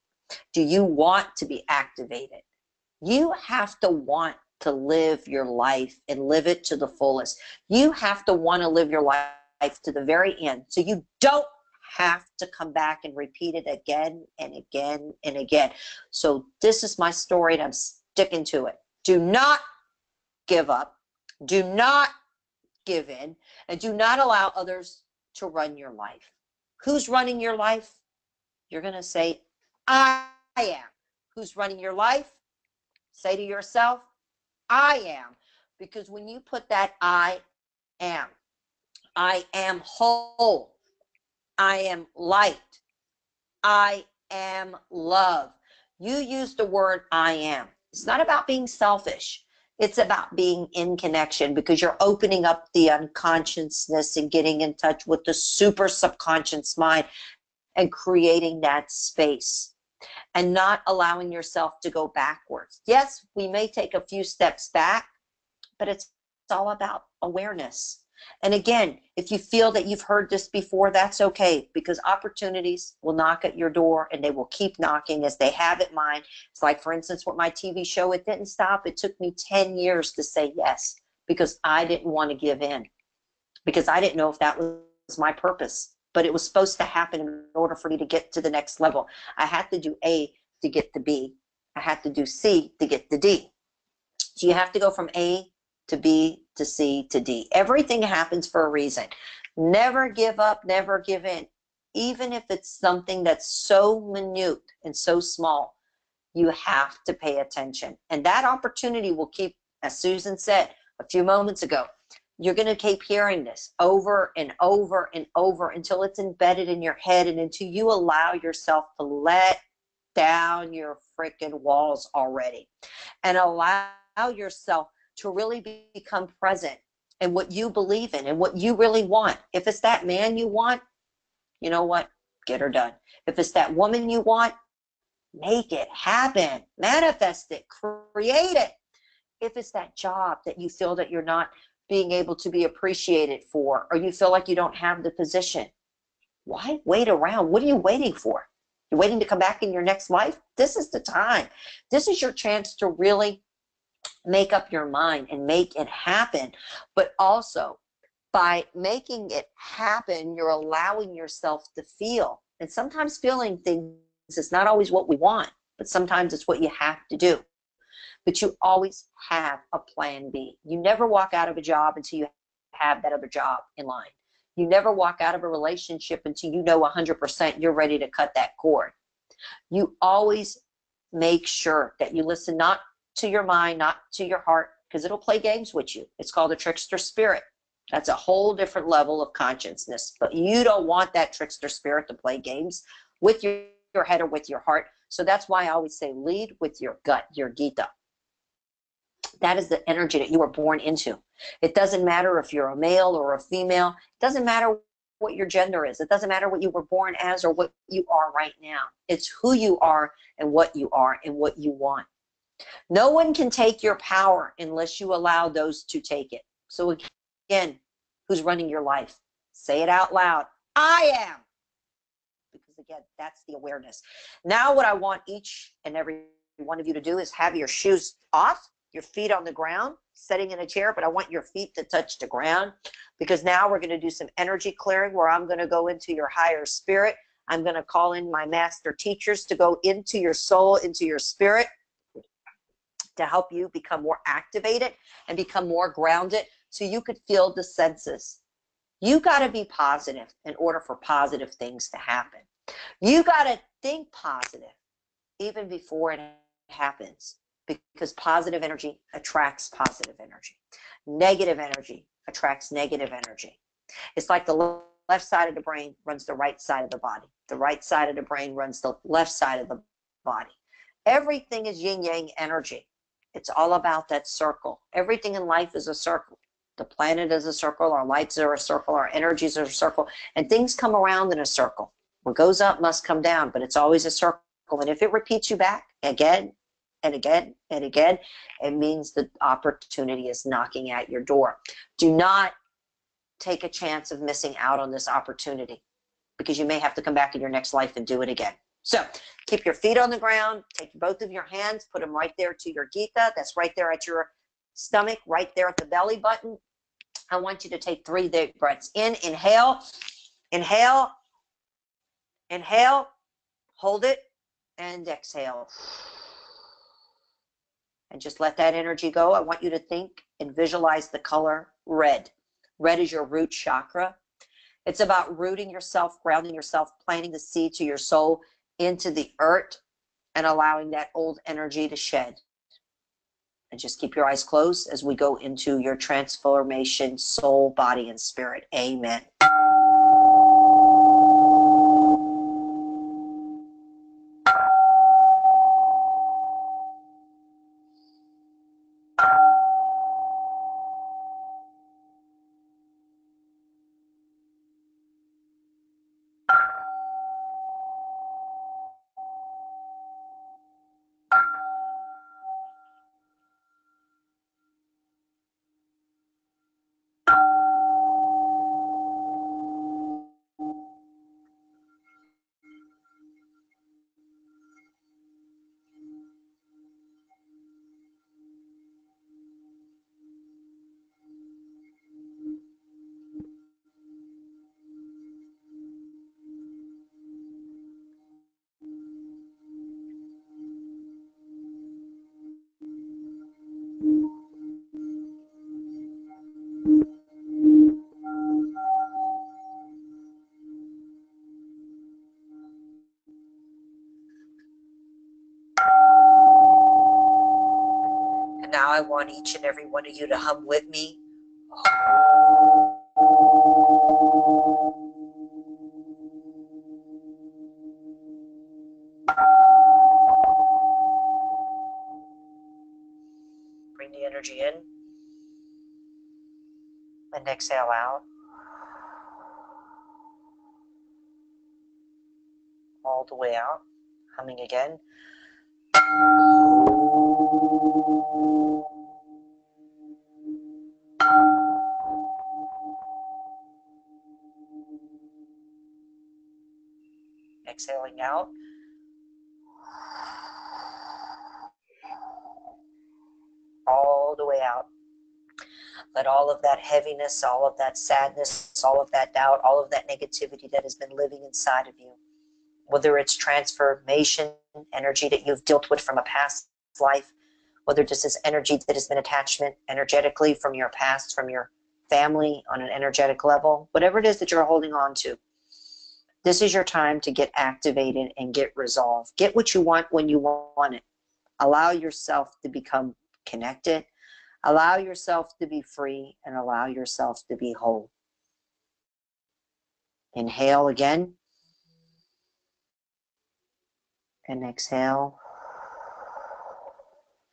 Speaker 2: Do you want to be activated? You have to want to live your life and live it to the fullest. You have to want to live your life to the very end, so you don't have to come back and repeat it again and again and again. So this is my story, and I'm sticking to it. Do not give up. Do not give in, and do not allow others to run your life. Who's running your life? You're going to say, I am. Who's running your life? Say to yourself, I am. Because when you put that I am whole, I am light, I am love. You use the word I am. It's not about being selfish. It's about being in connection, because you're opening up the unconsciousness and getting in touch with the super subconscious mind and creating that space and not allowing yourself to go backwards. Yes, we may take a few steps back, but it's all about awareness. And again, if you feel that you've heard this before, that's okay, because opportunities will knock at your door, and they will keep knocking as they have at mine. It's like, for instance, with my TV show, it didn't stop. It took me 10 years to say yes, because I didn't want to give in, because I didn't know if that was my purpose. But it was supposed to happen in order for me to get to the next level. I had to do A to get to B. I had to do C to get to D. So you have to go from A to B to C to D. Everything happens for a reason. Never give up, never give in. Even if it's something that's so minute and so small, you have to pay attention. And that opportunity will keep, as Susan said a few moments ago, you're going to keep hearing this over and over and over until it's embedded in your head, and until you allow yourself to let down your freaking walls already and allow yourself to really become present in what you believe in and what you really want. If it's that man you want, you know what? Get her done. If it's that woman you want, make it happen. Manifest it. Create it. If it's that job that you feel that you're not being able to be appreciated for, or you feel like you don't have the position, why wait around? What are you waiting for? You're waiting to come back in your next life? This is the time. This is your chance to really make up your mind and make it happen. But also, by making it happen, you're allowing yourself to feel. And sometimes feeling things is not always what we want, but sometimes it's what you have to do. But you always have a plan B. You never walk out of a job until you have that other job in line. You never walk out of a relationship until you know 100% you're ready to cut that cord. You always make sure that you listen not to your mind, not to your heart, because it'll play games with you. It's called a trickster spirit. That's a whole different level of consciousness. But you don't want that trickster spirit to play games with your head or with your heart. So that's why I always say lead with your gut, your Gita. That is the energy that you were born into. It doesn't matter if you're a male or a female. It doesn't matter what your gender is. It doesn't matter what you were born as or what you are right now. It's who you are and what you are and what you want. No one can take your power unless you allow those to take it. So again, who's running your life? Say it out loud. I am. Because again, that's the awareness. Now what I want each and every one of you to do is have your shoes off, your feet on the ground, sitting in a chair, but I want your feet to touch the ground, because now we're going to do some energy clearing where I'm going to go into your higher spirit. I'm going to call in my master teachers to go into your soul, into your spirit, to help you become more activated and become more grounded so you could feel the senses. You got to be positive in order for positive things to happen. You got to think positive even before it happens. because positive energy attracts positive energy. Negative energy attracts negative energy. It's like the left side of the brain runs the right side of the body. The right side of the brain runs the left side of the body. Everything is yin-yang energy. It's all about that circle. Everything in life is a circle. The planet is a circle. Our lights are a circle. Our energies are a circle. And things come around in a circle. What goes up must come down, but it's always a circle. And if it repeats you back again and again and again, it means the opportunity is knocking at your door. Do not take a chance of missing out on this opportunity, because you may have to come back in your next life and do it again. So keep your feet on the ground, take both of your hands, put them right there to your Gita. That's right there at your stomach, right there at the belly button. I want you to take 3 deep breaths in. Inhale, inhale, inhale, hold it, and exhale. And just let that energy go. I want you to think and visualize the color red. Red is your root chakra. It's about rooting yourself, grounding yourself, planting the seed to your soul into the earth and allowing that old energy to shed. And just keep your eyes closed as we go into your transformation, soul, body, and spirit. Amen. And now I want each and every one of you to hum with me. Bring the energy in and exhale out. All the way out. Humming again. Exhaling out. All the way out. Let all of that heaviness, all of that sadness, all of that doubt, all of that negativity that has been living inside of you, whether it's transformation, energy that you've dealt with from a past life, whether this is energy that has been attachment energetically from your past, from your family on an energetic level, whatever it is that you're holding on to, this is your time to get activated and get resolved. Get what you want when you want it. Allow yourself to become connected. Allow yourself to be free and allow yourself to be whole. Inhale again. And exhale.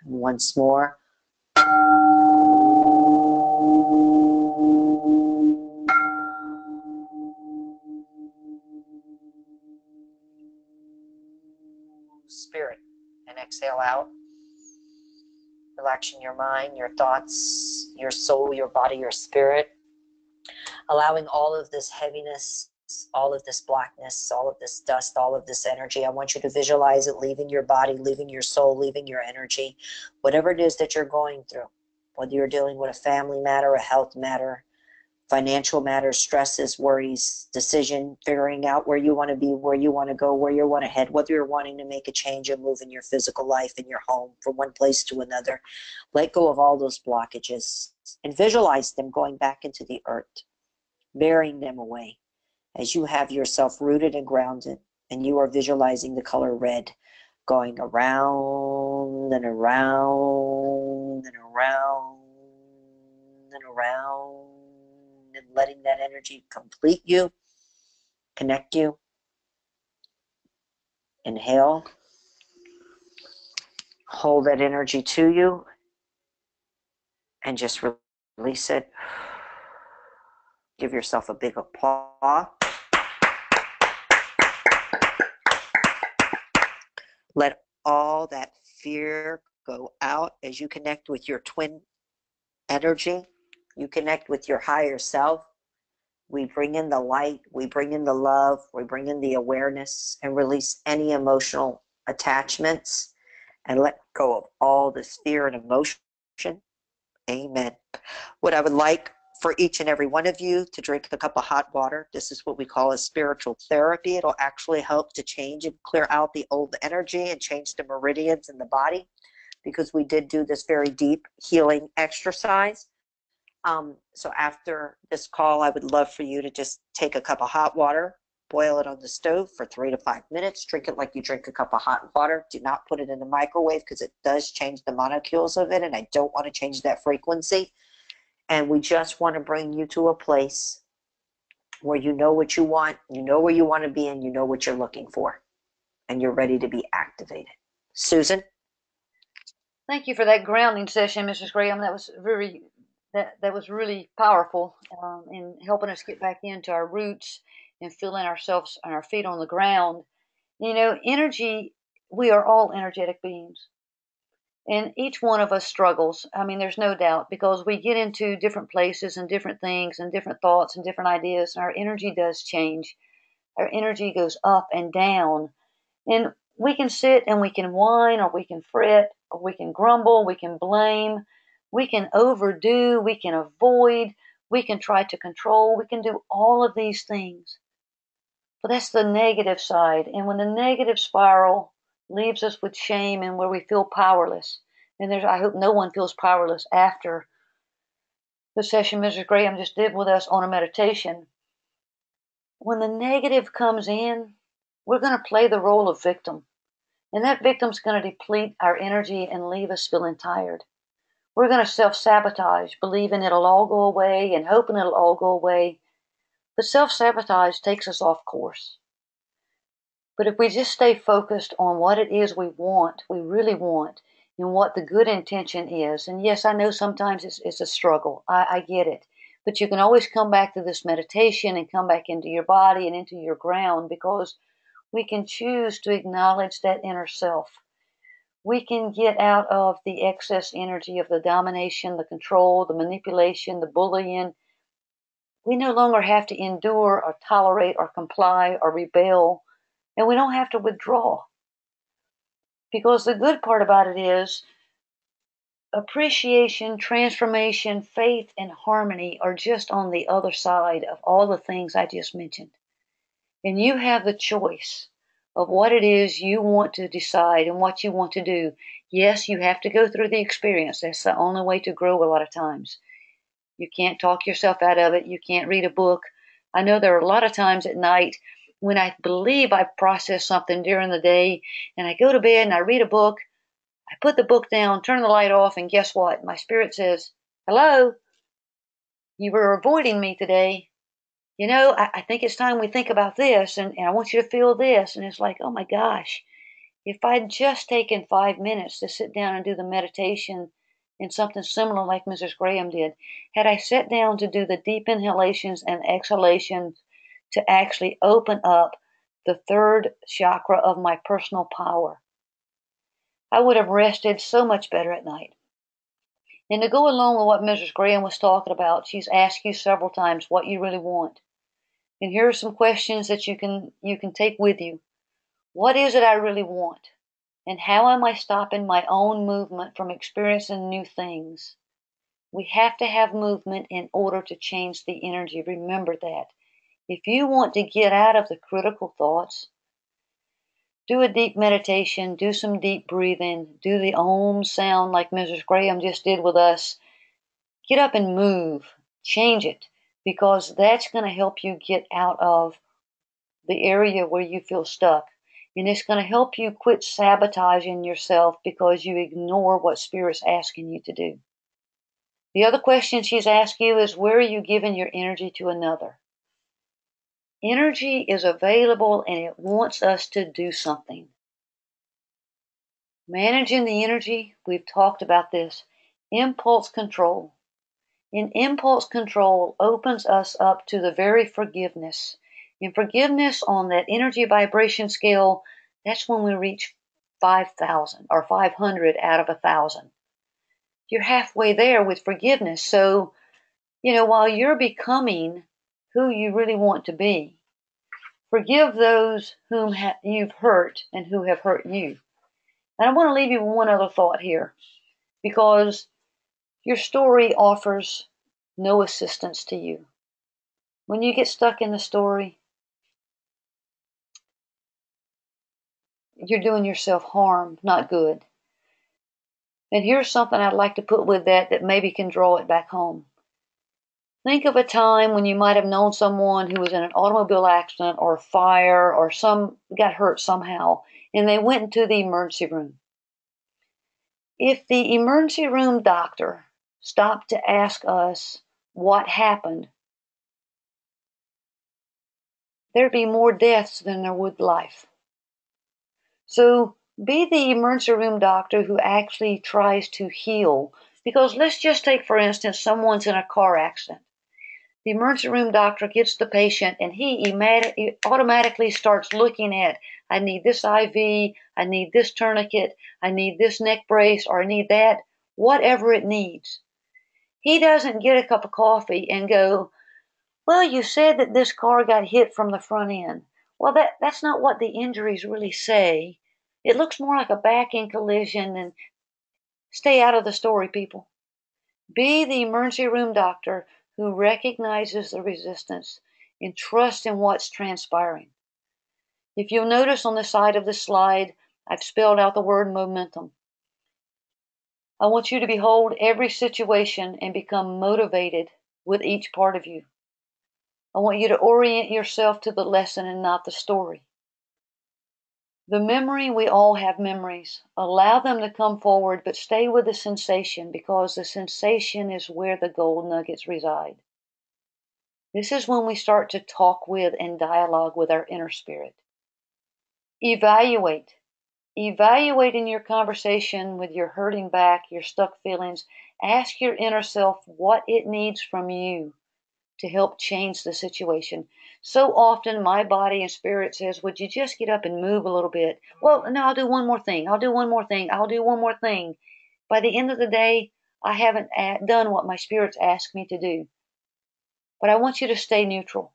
Speaker 2: And once more. Spirit. And exhale out. Relaxing your mind, your thoughts, your soul, your body, your spirit. Allowing all of this heaviness, all of this blackness, all of this dust, all of this energy. I want you to visualize it leaving your body, leaving your soul, leaving your energy. Whatever it is that you're going through, whether you're dealing with a family matter, a health matter, financial matters, stresses, worries, decision, figuring out where you want to be, where you want to go, where you want to head, whether you're wanting to make a change or move in your physical life, in your home, from one place to another. Let go of all those blockages and visualize them going back into the earth, burying them away as you have yourself rooted and grounded and you are visualizing the color red. going around and around and around and around, and letting that energy complete you, connect you. Inhale. Hold that energy to you and just release it. Give yourself a big applause. Let all that fear go out as you connect with your twin energy. You connect with your higher self. We bring in the light, we bring in the love, we bring in the awareness, and release any emotional attachments and let go of all this fear and emotion. Amen. What I would like for each and every one of you to drink a cup of hot water. This is what we call a spiritual therapy. It'll actually help to change and clear out the old energy and change the meridians in the body, because we did do this very deep healing exercise. So after this call, I would love for you to just take a cup of hot water, boil it on the stove for 3 to 5 minutes. Drink it like you drink a cup of hot water. Do not put it in the microwave because it does change the molecules of it, and I don't want to change that frequency. And we just want to bring you to a place where you know what you want, you know where you want to be, and you know what you're looking for, and you're ready to be activated. Susan?
Speaker 1: Thank you for that grounding session, Mrs. Graham. That was really powerful in helping us get back into our roots and feeling ourselves and our feet on the ground. You know, energy, we are all energetic beings. And each one of us struggles. I mean, there's no doubt, because we get into different places and different things and different thoughts and different ideas, and our energy does change. Our energy goes up and down. And we can sit and we can whine, or we can fret, or we can grumble, we can blame, we can overdo, we can avoid, we can try to control, we can do all of these things. But that's the negative side. And when the negative spiral leaves us with shame and where we feel powerless, and I hope no one feels powerless after the session Mrs. Graham just did with us on a meditation. When the negative comes in, we're going to play the role of victim. And that victim's going to deplete our energy and leave us feeling tired. We're going to self-sabotage, believing it'll all go away and hoping it'll all go away. But self-sabotage takes us off course. But if we just stay focused on what it is we want, we really want, and what the good intention is, and yes, I know sometimes it's a struggle. I get it. But you can always come back to this meditation and come back into your body and into your ground, because we can choose to acknowledge that inner self. We can get out of the excess energy of the domination, the control, the manipulation, the bullying. We no longer have to endure or tolerate or comply or rebel, and we don't have to withdraw. Because the good part about it is appreciation, transformation, faith, and harmony are just on the other side of all the things I just mentioned. And you have the choice of what it is you want to decide and what you want to do. Yes, you have to go through the experience. That's the only way to grow a lot of times. You can't talk yourself out of it. You can't read a book. I know there are a lot of times at night when I believe I've processed something during the day, and I go to bed and I read a book. I put the book down, turn the light off, and guess what? My spirit says, "Hello, you were avoiding me today. You know, I think it's time we think about this, and I want you to feel this." And it's like, oh my gosh, if I'd just taken 5 minutes to sit down and do the meditation and something similar like Mrs. Graham did, had I sat down to do the deep inhalations and exhalations to actually open up the third chakra of my personal power, I would have rested so much better at night. And to go along with what Mrs. Graham was talking about, she's asked you several times what you really want. And here are some questions that you can take with you. What is it I really want? And how am I stopping my own movement from experiencing new things? We have to have movement in order to change the energy. Remember that. If you want to get out of the critical thoughts, do a deep meditation, do some deep breathing, do the Om sound like Mrs. Graham just did with us. Get up and move, change it, because that's going to help you get out of the area where you feel stuck. And it's going to help you quit sabotaging yourself because you ignore what Spirit's asking you to do. The other question she's asked you is, where are you giving your energy to another? Energy is available and it wants us to do something. Managing the energy, we've talked about this. Impulse control. And impulse control opens us up to the very forgiveness. And forgiveness on that energy vibration scale, that's when we reach 5,000 or 500 out of 1,000. You're halfway there with forgiveness. So, while you're becoming who you really want to be, forgive those whom you've hurt and who have hurt you. And I want to leave you with one other thought here, because your story offers no assistance to you. When you get stuck in the story, you're doing yourself harm, not good. And here's something I'd like to put with that maybe can draw it back home. Think of a time when you might have known someone who was in an automobile accident or a fire or got hurt somehow, and they went into the emergency room. If the emergency room doctor stopped to ask us what happened, there'd be more deaths than there would life. So be the emergency room doctor who actually tries to heal. Because let's just take, for instance, someone's in a car accident. The emergency room doctor gets the patient and he automatically starts looking at, I need this IV, I need this tourniquet, I need this neck brace, or I need that, whatever it needs. He doesn't get a cup of coffee and go, well, you said that this car got hit from the front end. Well, that's not what the injuries really say. It looks more like a back-end collision. And stay out of the story, people. Be the emergency room doctor who recognizes the resistance and trusts in what's transpiring. If you'll notice on the side of the slide, I've spelled out the word momentum. I want you to behold every situation and become motivated with each part of you. I want you to orient yourself to the lesson and not the story. The memory, we all have memories. Allow them to come forward, but stay with the sensation, because the sensation is where the gold nuggets reside. This is when we start to talk with and dialogue with our inner spirit. Evaluate. Evaluate in your conversation with your hurting back, your stuck feelings. Ask your inner self what it needs from you to help change the situation. So often my body and spirit says, would you just get up and move a little bit? Well, no, I'll do one more thing. I'll do one more thing. I'll do one more thing. By the end of the day, I haven't done what my spirit's asked me to do. But I want you to stay neutral.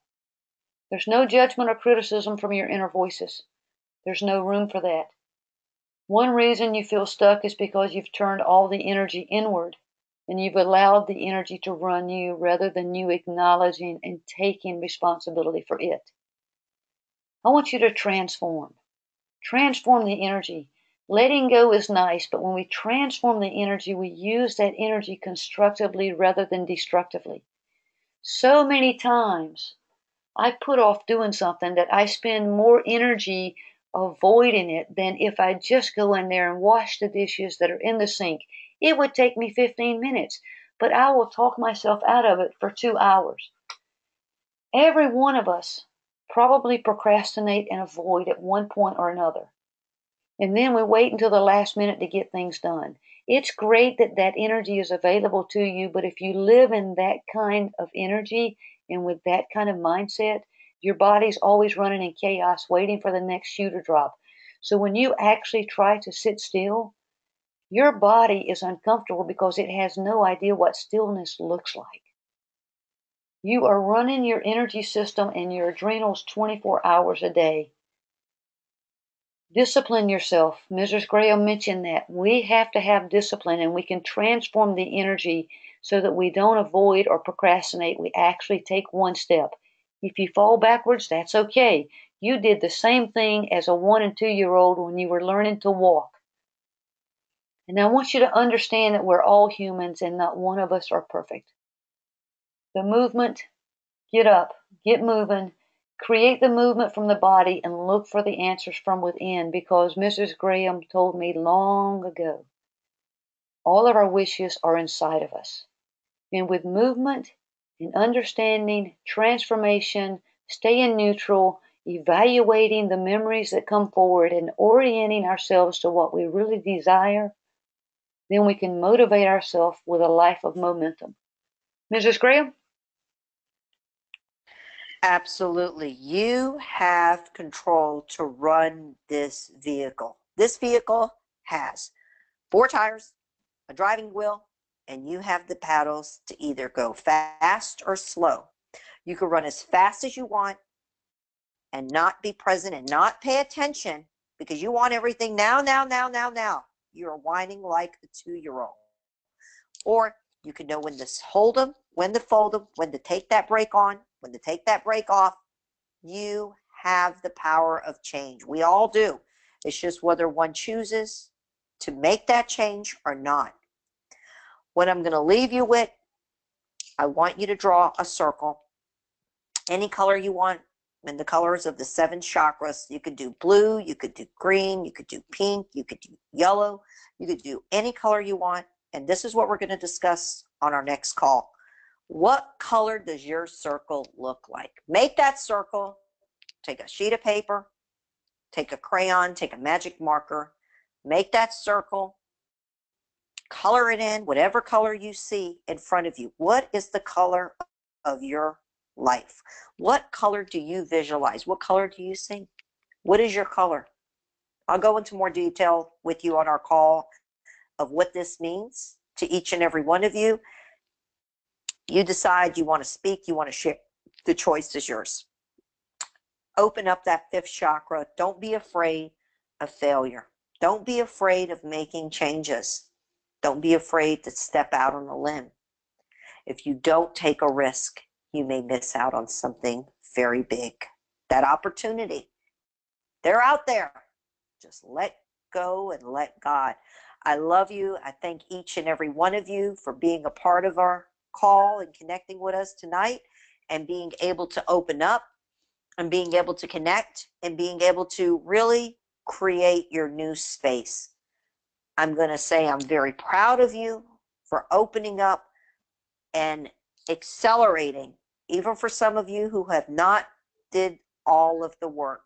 Speaker 1: There's no judgment or criticism from your inner voices. There's no room for that. One reason you feel stuck is because you've turned all the energy inward, and you've allowed the energy to run you rather than you acknowledging and taking responsibility for it. I want you to transform. Transform the energy. Letting go is nice, but when we transform the energy, we use that energy constructively rather than destructively. So many times I put off doing something that I spend more energy avoiding it than if I just go in there and wash the dishes that are in the sink. It would take me 15 minutes, but I will talk myself out of it for 2 hours. Every one of us probably procrastinate and avoid at one point or another. And then we wait until the last minute to get things done. It's great that that energy is available to you, but if you live in that kind of energy and with that kind of mindset, your body's always running in chaos, waiting for the next shoe to drop. So when you actually try to sit still, your body is uncomfortable because it has no idea what stillness looks like. You are running your energy system and your adrenals 24 hours a day. Discipline yourself. Mrs. Graham mentioned that. We have to have discipline, and we can transform the energy so that we don't avoid or procrastinate. We actually take one step. If you fall backwards, that's okay. You did the same thing as a 1 and 2-year-old when you were learning to walk. And I want you to understand that we're all humans and not one of us are perfect. The movement, get up, get moving, Create the movement from the body and look for the answers from within, because Mrs. Graham told me long ago, all of our wishes are inside of us. And with movement and understanding, transformation, staying neutral, evaluating the memories that come forward, and orienting ourselves to what we really desire, then we can motivate ourselves with a life of momentum. Mrs. Graham?
Speaker 2: Absolutely. You have control to run this vehicle. This vehicle has 4 tires, a driving wheel, and you have the paddles to either go fast or slow. You can run as fast as you want and not be present and not pay attention because you want everything now, now, now, now, now. You're whining like a 2-year-old. Or you can know when to hold them, when to fold them, when to take that brake on, when to take that brake off. You have the power of change. We all do. It's just whether one chooses to make that change or not. What I'm going to leave you with, I want you to draw a circle, any color you want, in the colors of the 7 chakras. You could do blue, you could do green, you could do pink, you could do yellow, you could do any color you want. And this is what we're going to discuss on our next call. What color does your circle look like? Make that circle. Take a sheet of paper, take a crayon, take a magic marker, make that circle, color it in, whatever color you see in front of you. What is the color of your life? What color do you visualize? What color do you see? What is your color? I'll go into more detail with you on our call of what this means to each and every one of you. You decide you want to speak, you want to share. The choice is yours. Open up that 5th chakra. Don't be afraid of failure. Don't be afraid of making changes. Don't be afraid to step out on a limb. If you don't take a risk, you may miss out on something very big. That opportunity, they're out there. Just let go and let God. I love you. I thank each and every one of you for being a part of our call and connecting with us tonight and being able to open up and being able to connect and being able to really create your new space. I'm going to say I'm very proud of you for opening up and accelerating, even for some of you who have not did all of the work.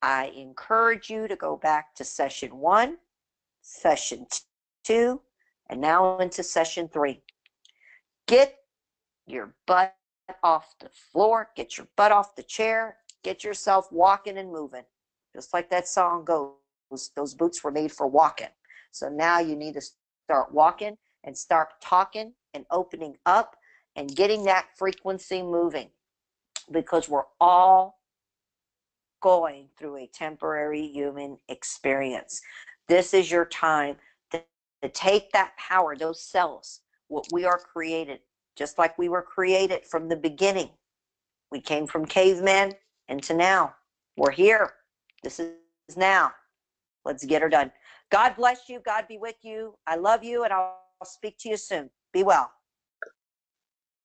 Speaker 2: I encourage you to go back to session 1, session 2, and now into session 3. Get your butt off the floor, get your butt off the chair, get yourself walking and moving. Just like that song goes, those boots were made for walking. So now you need to start walking and start talking and opening up and getting that frequency moving, because we're all going through a temporary human experience. This is your time to take that power, those cells, what we are created, just like we were created from the beginning. We came from caveman into now. We're here. This is now. Let's get her done. God bless you. God be with you. I love you, and I'll speak to you soon. Be well.